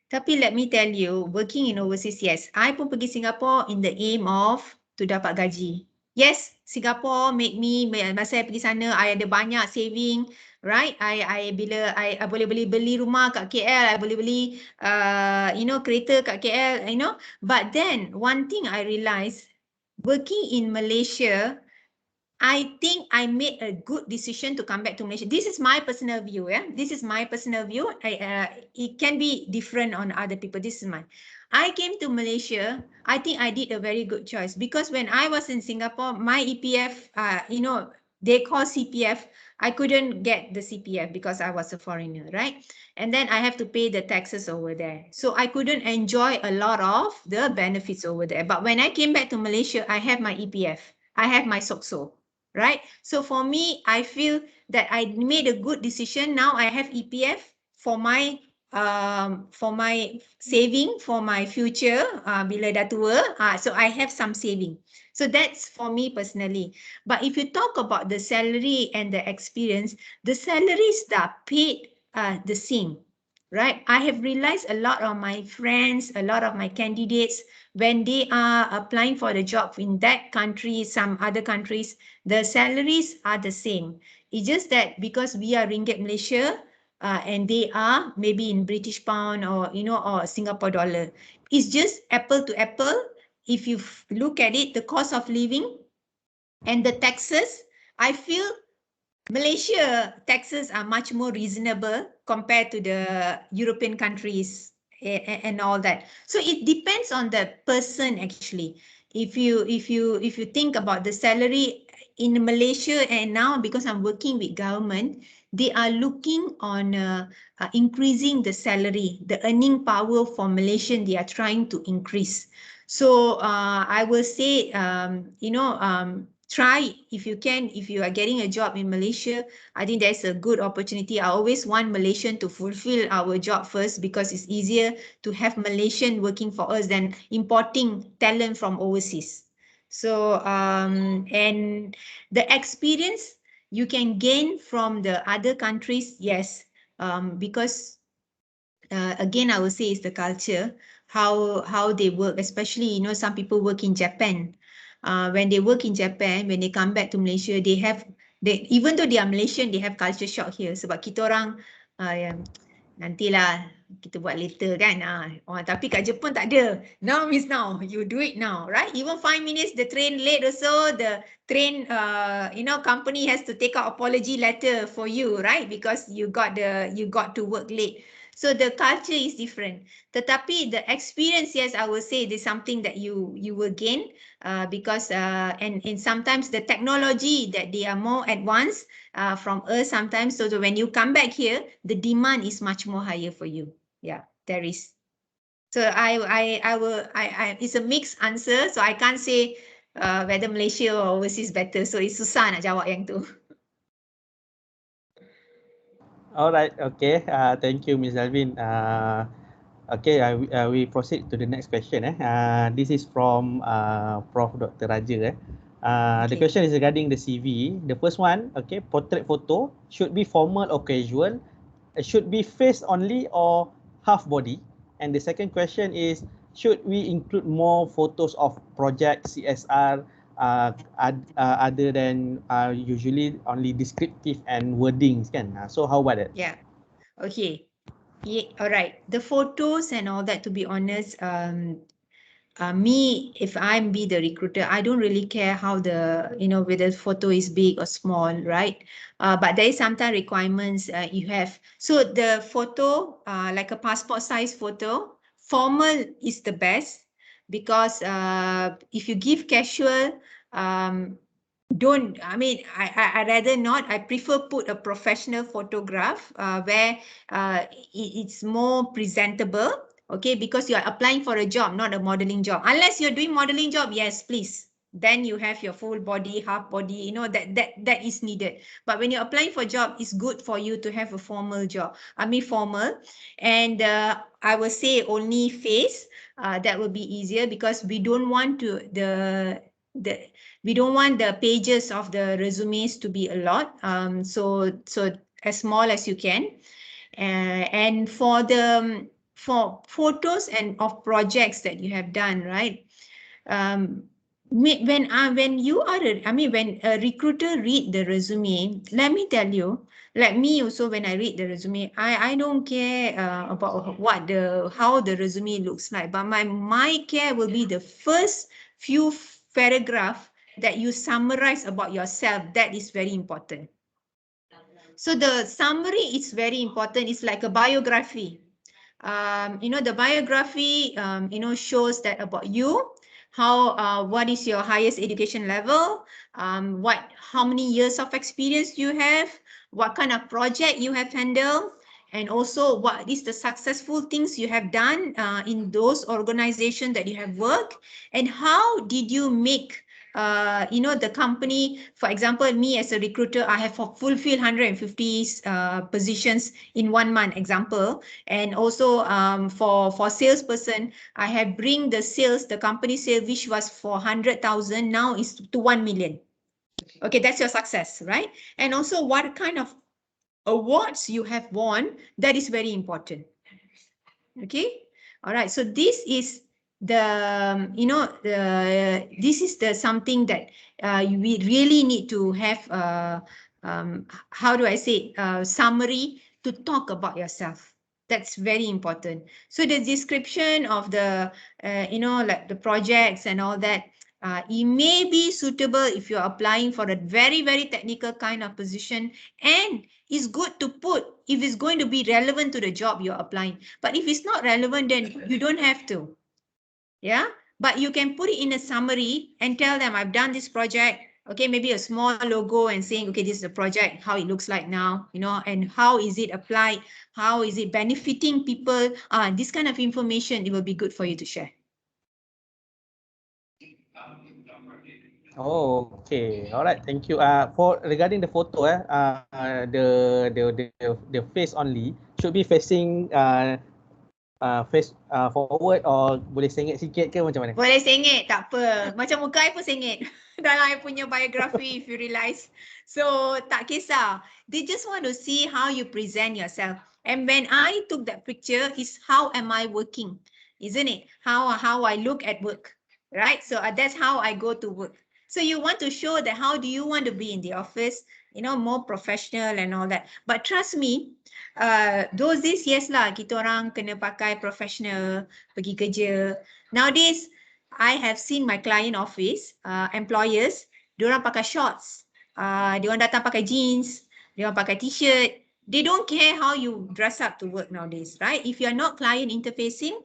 Speaker 1: Tapi let me tell you, working in overseas, yes, I pun pergi Singapore in the aim of to dapat gaji. Yes, Singapore make me, masa saya pergi sana, I ada banyak saving, right? Bila I boleh beli rumah kat KL, I boleh beli, kereta kat KL, But then, one thing I realised, working in Malaysia, I think I made a good decision to come back to Malaysia. This is my personal view, yeah. This is my personal view. It can be different on other people. This is mine. I came to Malaysia. I think I did a very good choice because when I was in Singapore, my EPF, they call CPF. I couldn't get the CPF because I was a foreigner, right? And then I have to pay the taxes over there. So I couldn't enjoy a lot of the benefits over there. But when I came back to Malaysia, I have my EPF. I have my SOCSO. Right? So for me, I feel that I made a good decision. Now I have EPF for my for my saving for my future bila dah tua. So I have some saving. So that's for me personally. But if you talk about the salary and the experience, the salaries are paid the same, right? I have realized a lot of my friends, a lot of my candidates, when they are applying for the job in that country, some other countries, the salaries are the same. It's just that because we are Ringgit Malaysia, and they are maybe in British pound or or Singapore dollar. It's just apple to apple. If you look at it, the cost of living and the taxes, I feel Malaysia taxes are much more reasonable compared to the European countries and all that. So it depends on the person actually. If you think about the salary in Malaysia, and now because I'm working with government, they are looking on increasing the salary, the earning power for Malaysian. They are trying to increase. So I will say, try if you can. If you are getting a job in Malaysia, I think that's a good opportunity. I always want Malaysian to fulfill our job first because it's easier to have Malaysian working for us than importing talent from overseas. So and the experience you can gain from the other countries, yes, because again, I would say it's the culture, how they work, especially, some people work in Japan. When they work in Japan, when they come back to Malaysia, even though they are Malaysian, they have culture shock here. Sebab kita orang, nantilah kita buat later kan. Tapi kat Jepun tak ada. Now is now. You do it now, right? Even 5 minutes the train late also, the train, company has to take out apology letter for you, right? Because you got to work late. So the culture is different. Tetapi the experience, yes, I will say there's something that you will gain because and sometimes the technology that they are more advanced from us sometimes. So when you come back here, the demand is much more higher for you. Yeah, there is. So it's a mixed answer. So I can't say whether Malaysia or overseas better. So it's susah nak jawab yang tu.
Speaker 2: All right. Okay. Thank you, Ms. Dalvin. Okay. We proceed to the next question. This is from Prof. Dr. Raja. The question is regarding the CV. The first one, okay, portrait photo should be formal or casual, should be face only or half body. And the second question is, should we include more photos of project CSR other than usually only descriptive and wordings kan? So how about it?
Speaker 1: Yeah. Okay. Yeah, all right. The photos and all that, to be honest, me, if I'm be the recruiter, I don't really care how whether the photo is big or small, right? But there is sometimes requirements you have. So the photo, like a passport size photo, formal is the best because if you give casual, I rather not. I prefer put a professional photograph where it's more presentable. Okay, because you are applying for a job, not a modeling job. Unless you're doing modeling job, yes, please. Then you have your full body, half body, that is needed. But when you're applying for a job, it's good for you to have a formal job. Formal. And I will say only face. That will be easier because we don't want we don't want the pages of the resumes to be a lot. So as small as you can. And for photos and of projects that you have done, right? When a recruiter read the resume, let me tell you, like me also, when I read the resume, I don't care about how the resume looks like, but my care will be the first few paragraph that you summarize about yourself. That is very important. So the summary is very important. It's like a biography. The biography, shows that about you, what is your highest education level, how many years of experience you have, what kind of project you have handled, and also what is the successful things you have done in those organizations that you have worked, and how did you make you know, the company, for example, me as a recruiter, I have fulfilled 150 positions in 1 month, example. And also for salesperson, I have bring the sales, the company sales, which was for 100,000, now is to 1 million. Okay, that's your success, right? And also what kind of awards you have won, that is very important. Okay, all right. So this is the, you know, this is the something that we really need to have, how do I say, summary to talk about yourself. That's very important. So the description of the, you know, like the projects and all that, it may be suitable if you're applying for a very, very technical kind of position, and it's good to put if it's going to be relevant to the job you're applying. But if it's not relevant, then you don't have to. Yeah, but you can put it in a summary and tell them, I've done this project. Okay, maybe a small logo and saying, okay, this is the project, how it looks like now, you know, and how is it applied? How is it benefiting people? This kind of information, it will be good for you to share.
Speaker 2: Oh, okay. All right. Thank you. For regarding the photo, the face only should be facing face forward, or boleh sengit sikit ke macam mana?
Speaker 1: Boleh sengit, tak apa. Macam muka I pun sengit dalam I punya biografi, if you realize. So tak kisah. They just want to see how you present yourself. And when I took that picture, is how am I working, isn't it? How I look at work, right? So that's how I go to work. So you want to show that how do you want to be in the office, you know, more professional and all that. But trust me, those days, yes lah, kita orang kena pakai professional, pergi kerja. Nowadays, I have seen my client office, employers, diorang pakai shorts, diorang datang pakai jeans, diorang pakai t-shirt. They don't care how you dress up to work nowadays, right? If you're not client interfacing,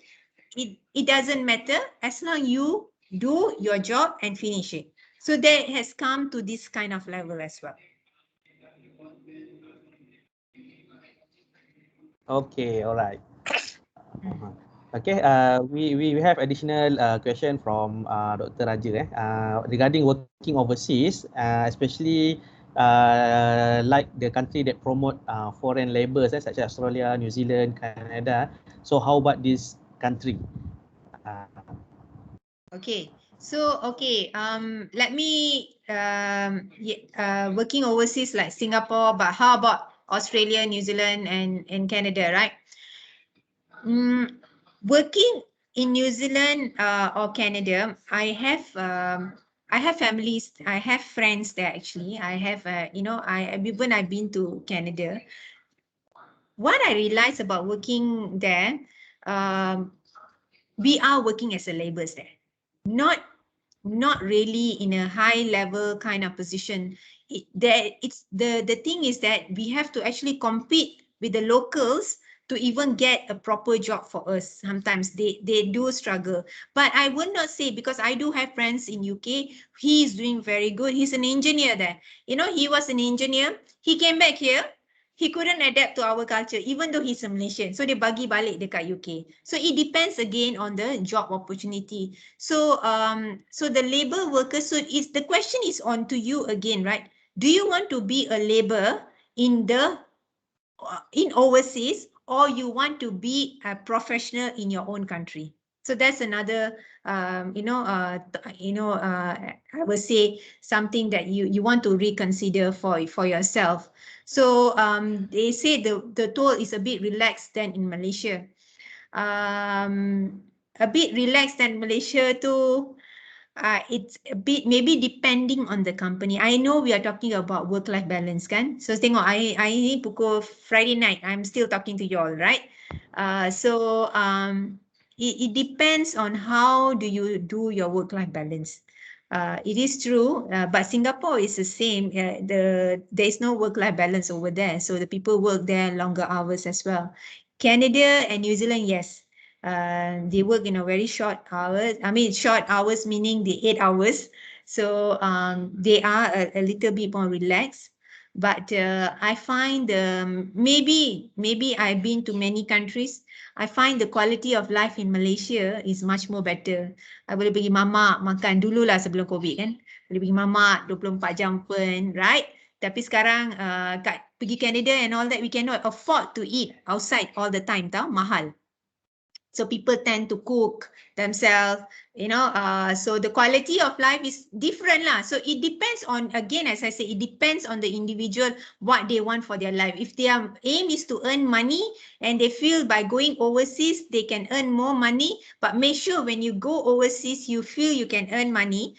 Speaker 1: it doesn't matter as long you do your job and finish it. So that has come to this kind of level as well.
Speaker 2: Okay, all right. Okay, we have additional question from Dr. Raja regarding working overseas, especially like the country that promote foreign labours such as Australia, New Zealand, Canada. So how about this country?
Speaker 1: Okay, so let me working overseas like Singapore, but how about Australia, New Zealand, and Canada, right? Working in New Zealand or Canada, I have families, I have friends there actually. I have you know, when I've been to Canada, what I realized about working there, we are working as a laborers there, not really in a high level kind of position. The thing is that we have to actually compete with the locals to even get a proper job for us. Sometimes they do struggle, but I would not say, because I do have friends in UK. He is doing very good. He's an engineer there. You know, he was an engineer. He came back here. He couldn't adapt to our culture, even though he's a Malaysian. So dia bagi balik dekat UK. So it depends again on the job opportunity. So so the labor workers, so the question is on to you again, right? Do you want to be a laborer in overseas, or you want to be a professional in your own country? So that's another, I would say something that you want to reconsider for yourself. So they say the toll is a bit relaxed than in Malaysia. A bit relaxed than Malaysia too. It's a bit maybe depending on the company. I know we are talking about work-life balance, kan? So tengok, I ni pukul Friday night, I'm still talking to you all, right? It depends on how do you do your work-life balance. It is true, but Singapore is the same. There is no work-life balance over there, so the people work there longer hours as well. Canada and New Zealand, yes. They work in a very short hours. I mean, short hours meaning the 8 hours. So they are a little bit more relaxed. But I find maybe I've been to many countries. I find the quality of life in Malaysia is much more better. I boleh pergi mamak makan dulu lah sebelum COVID kan. boleh pergi mamak 24 jam pun, right? Tapi sekarang pergi Canada and all that, we cannot afford to eat outside all the time, tau, mahal. So people tend to cook themselves, so the quality of life is different lah. So it depends on, again, as I say, it depends on the individual, what they want for their life. If their aim is to earn money and they feel by going overseas, they can earn more money, but make sure when you go overseas, you feel you can earn money,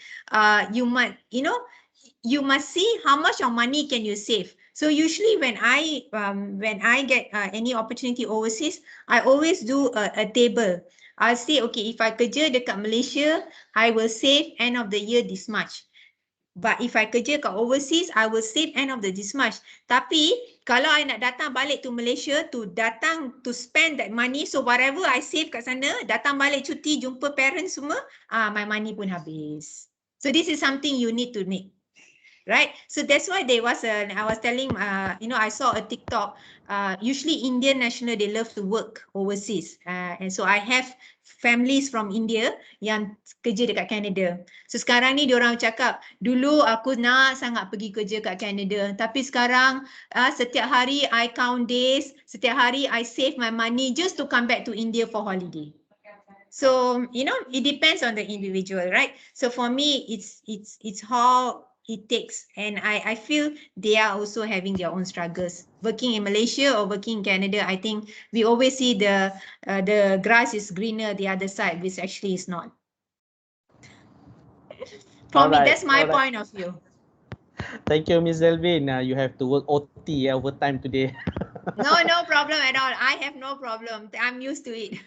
Speaker 1: you must, you must see how much of money can you save. So usually when I get any opportunity overseas, I always do a table. I'll say, okay, if I kerja dekat Malaysia, I will save end of the year this much. But if I kerja kat overseas, I will save end of the this much. Tapi kalau I nak datang balik to Malaysia to spend that money, so whatever I save kat sana, datang balik cuti jumpa parents semua, my money pun habis. So this is something you need to make. Right, so that's why there was I was telling, I saw a TikTok. Usually Indian national, they love to work overseas, and so I have families from India yang kerja dekat Canada. So sekarang ni diorang cakap, dulu aku nak sangat pergi kerja kat Canada, tapi sekarang setiap hari I count days, setiap hari I save my money just to come back to India for holiday. So it depends on the individual, right? So for me, it's how it takes, and I feel they are also having their own struggles. Working in Malaysia or working in Canada, I think we always see the grass is greener the other side, which actually is not. For me, that's my point of view.
Speaker 2: Thank you, Ms. Delvin. You have to work OT overtime today.
Speaker 1: No problem at all. I have no problem. I'm used to it.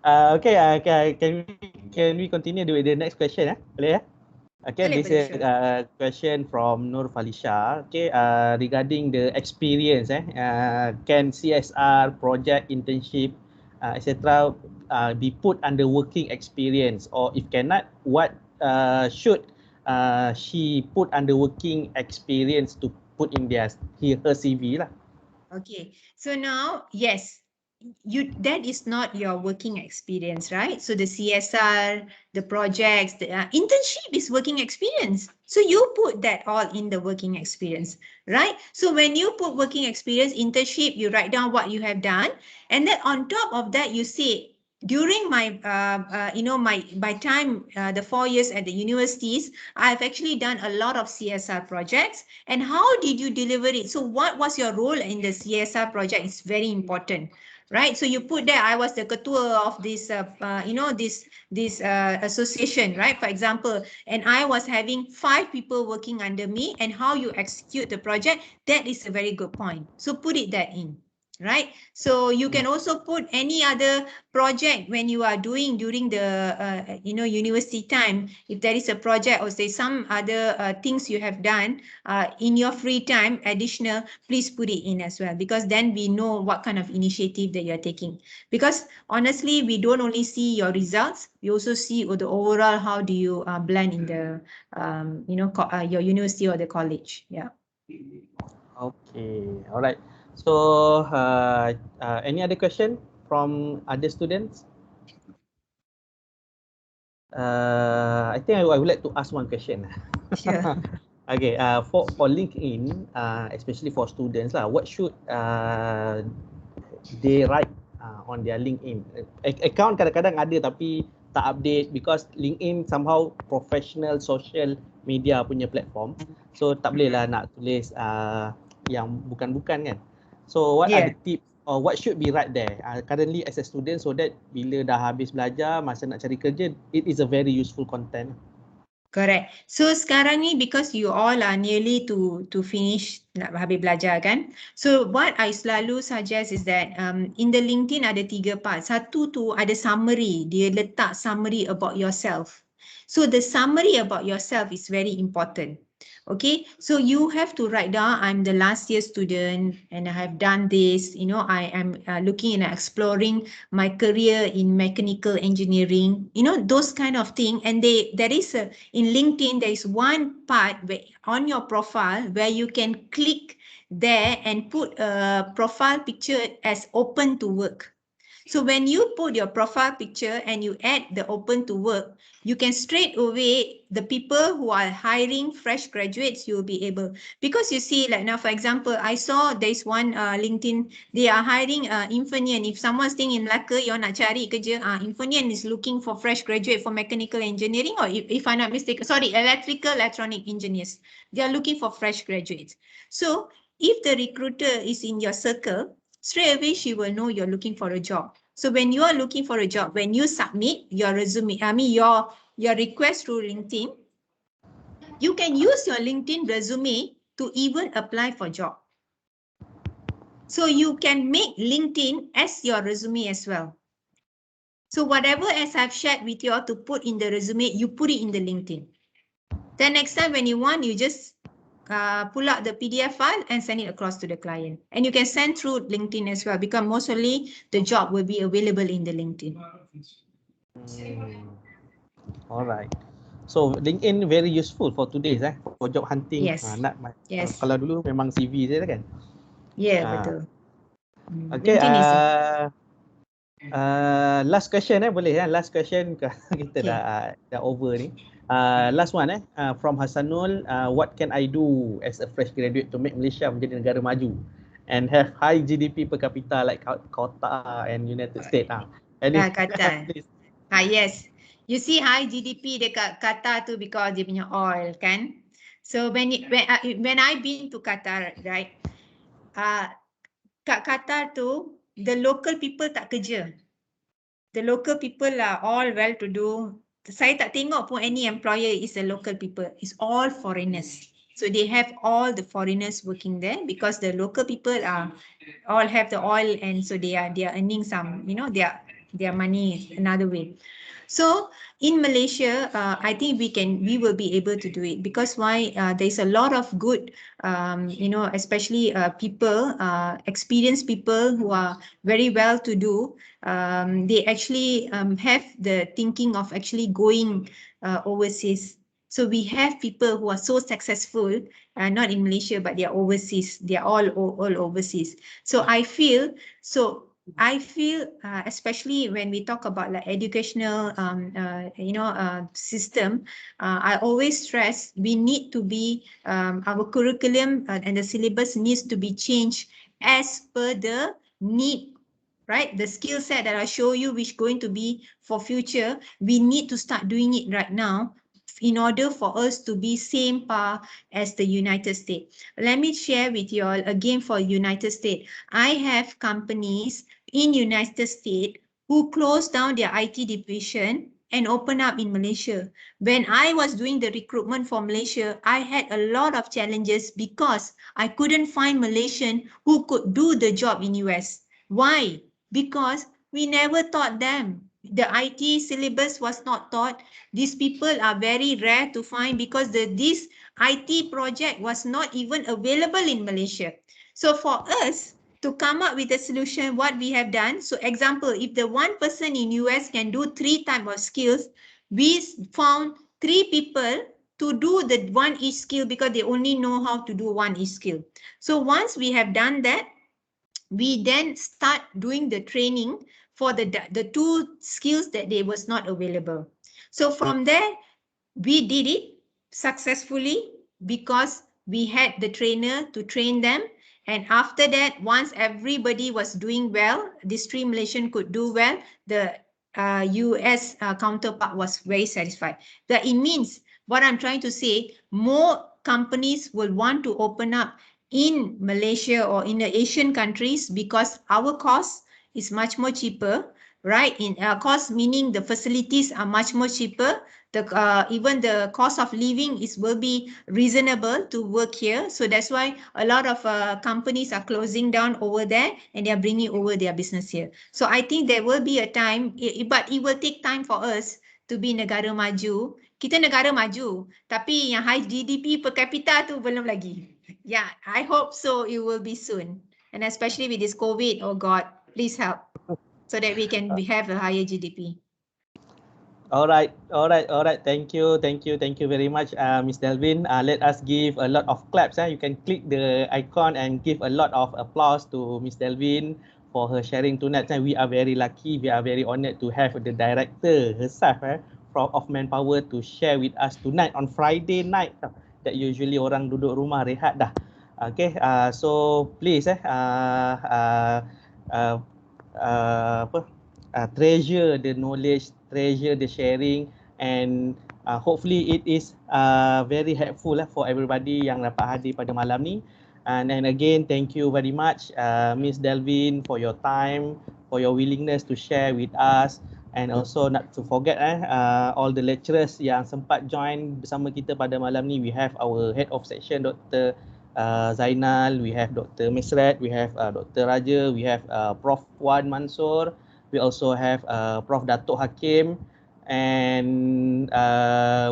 Speaker 2: Okay, can we continue with the next question? Boleh ya? Okay, this is a question from Nur Falisha. Okay, regarding the experience, can CSR, project, internship, etc. Be put under working experience, or if cannot, what should she put under working experience to put in her CV lah?
Speaker 1: Okay, so now, yes, that is not your working experience, right? So the CSR, the projects, the internship is working experience. So you put that all in the working experience, right? So when you put working experience, internship, you write down what you have done, and then on top of that, you say, during my my time, the 4 years at the universities, I've actually done a lot of CSR projects. And how did you deliver it? So what was your role in the CSR project? It's very important, right? So you put there, I was the ketua of this this association, right? For example, and I was having 5 people working under me, and how you execute the project, that is a very good point. So put it that in. Right, so you can also put any other project when you are doing during the university time. If there is a project or say some other things you have done in your free time additional, please put it in as well, because then we know what kind of initiative that you are taking. Because honestly, we don't only see your results, we also see the overall how do you blend in the your university or the college. Yeah.
Speaker 2: Okay, all right. So, any other question from other students? I think I would like to ask one question.
Speaker 1: Sure.
Speaker 2: Okay, for LinkedIn, especially for students lah, what should they write on their LinkedIn? Account kadang-kadang ada tapi tak update, because LinkedIn somehow professional social media punya platform. So tak boleh lah nak tulis yang bukan-bukan kan. So what are the tips or what should be right there currently as a student, so that bila dah habis belajar, masa nak cari kerja, it is a very useful content.
Speaker 1: Correct. So sekarang ni, because you all are nearly to finish, nak habis belajar kan. So what I selalu suggest is that in the LinkedIn ada 3 part. Satu tu ada summary. Dia letak summary about yourself. So the summary about yourself is very important. Okay, so you have to write down, I'm the last year student and I have done this, I am looking and exploring my career in mechanical engineering, those kind of thing. And there is in LinkedIn, there is one part on your profile where you can click there and put a profile picture as open to work. So when you put your profile picture and you add the open to work, you can straight away, the people who are hiring fresh graduates, you will be able, because you see, like now, for example, I saw there's one LinkedIn, they are hiring Infineon. If someone's staying in Melaka, you nak cari kerja, Infineon is looking for fresh graduate for mechanical engineering, or if I'm not mistaken, sorry, electrical electronic engineers. They are looking for fresh graduates. So if the recruiter is in your circle, straight away she will know you're looking for a job. So when you are looking for a job, when you submit your resume, your request through LinkedIn, you can use your LinkedIn resume to even apply for job. So you can make LinkedIn as your resume as well. So whatever as I've shared with you all to put in the resume, you put it in the LinkedIn. Then next time when you want, you just pull out the PDF file and send it across to the client. And you can send through LinkedIn as well, because mostly the job will be available in the LinkedIn.
Speaker 2: All right. So LinkedIn very useful for today's for job hunting.
Speaker 1: Yes. Yes.
Speaker 2: Kalau dulu memang CV je kan.
Speaker 1: Yeah, betul.
Speaker 2: Okay.
Speaker 1: LinkedIn is
Speaker 2: Last question boleh ya? Last question kita dah over ni. Last one from Hasanul, what can I do as a fresh graduate to make Malaysia menjadi negara maju and have high GDP per capita like Qatar and United States?
Speaker 1: Qatar. Yes. You see high GDP dekat Qatar tu because dia punya oil kan. So when I been to Qatar, right? Kat Qatar tu the local people tak kerja. The local people are all well-to-do. Saya tak tengok pun any employer is a local people. It's all foreigners. So they have all the foreigners working there because the local people all have the oil, and so they are earning some, their money another way. So in Malaysia, I think we will be able to do it because why? There's a lot of good, especially people, experienced people who are very well to do. They actually have the thinking of actually going overseas. So we have people who are so successful, not in Malaysia, but they are overseas. They are all overseas. So I feel, especially when we talk about like educational, system, I always stress we need to be, our curriculum and the syllabus needs to be changed as per the need, right? The skill set that I show you, which going to be for future, we need to start doing it right now in order for us to be same par as the United States. Let me share with you all again for United States. I have companies in United States who closed down their IT division and open up in Malaysia. When I was doing the recruitment for Malaysia, I had a lot of challenges because I couldn't find Malaysian who could do the job in US. Why? Because we never taught them. The IT syllabus was not taught. These people are very rare to find because this IT project was not even available in Malaysia. So for us to come up with a solution, what we have done, so example, if the one person in US can do 3 types of skills, we found 3 people to do the one each skill because they only know how to do one each skill. So once we have done that, we then start doing the training for the 2 skills that they was not available. So from there, we did it successfully because we had the trainer to train them. And after that, once everybody was doing well, these 3 Malaysian could do well, the US counterpart was very satisfied. That it means, what I'm trying to say, more companies will want to open up in Malaysia or in the Asian countries because our cost is much more cheaper, right? In cost meaning the facilities are much more cheaper. Even the cost of living will be reasonable to work here. So that's why a lot of companies are closing down over there and they are bringing over their business here. So I think there will be a time, but it will take time for us to be negara maju. Kita negara maju, tapi yang high GDP per capita tu belum lagi. Yeah, I hope so. It will be soon. And especially with this COVID, oh God, please help so that we can have a higher GDP.
Speaker 2: All right. Thank you very much, Ms. Dalvin. Let us give a lot of claps. You can click the icon and give a lot of applause to Ms. Dalvin for her sharing tonight. And we are very lucky, we are very honored to have the director herself of Manpower to share with us tonight on Friday night. That usually orang duduk rumah rehat dah. Okay, so please treasure the knowledge, treasure the sharing, and hopefully it is very helpful for everybody yang dapat hadir pada malam ni. And then again, thank you very much, Ms Dalvin, for your time, for your willingness to share with us, and also not to forget all the lecturers yang sempat join bersama kita pada malam ni. We have our head of section, Dr. Zainal, we have Dr. Misrat, we have Dr. Raja, we have Prof. Wan Mansur, we also have Prof. Datuk Hakim, and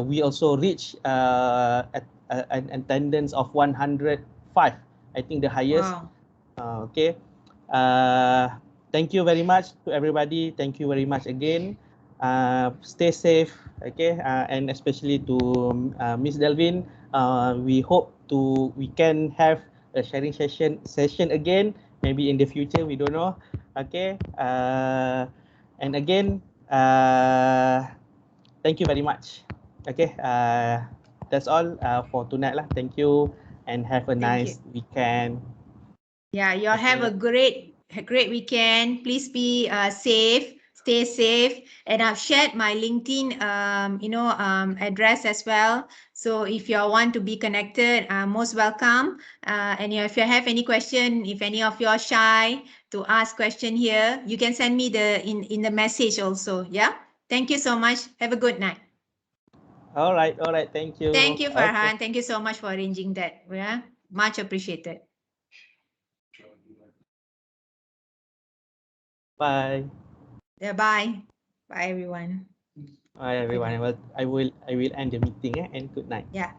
Speaker 2: we also reach an attendance of 105, I think the highest.
Speaker 1: Wow.
Speaker 2: Okay. Thank you very much to everybody. Thank you very much again. Stay safe, okay, and especially to Ms. Dalvin. We hope we can have a sharing session again, maybe in the future. We don't know. Okay. And again, thank you very much. Okay. That's all for tonight lah. Thank you and have a nice weekend.
Speaker 1: Yeah, you all have a great weekend. Please be safe, stay safe. And I've shared my LinkedIn, address as well. So if you all want to be connected, most welcome. And if you have any question, if any of you are shy to ask question here, you can send me in the message also. Yeah. Thank you so much. Have a good night.
Speaker 2: All right. Thank you.
Speaker 1: Thank you, Farhan.
Speaker 2: Okay.
Speaker 1: Thank you so much for arranging that. Yeah, much appreciated.
Speaker 2: Bye.
Speaker 1: Yeah, bye. Bye, everyone.
Speaker 2: Bye, everyone. I will end the meeting and good night.
Speaker 1: Yeah.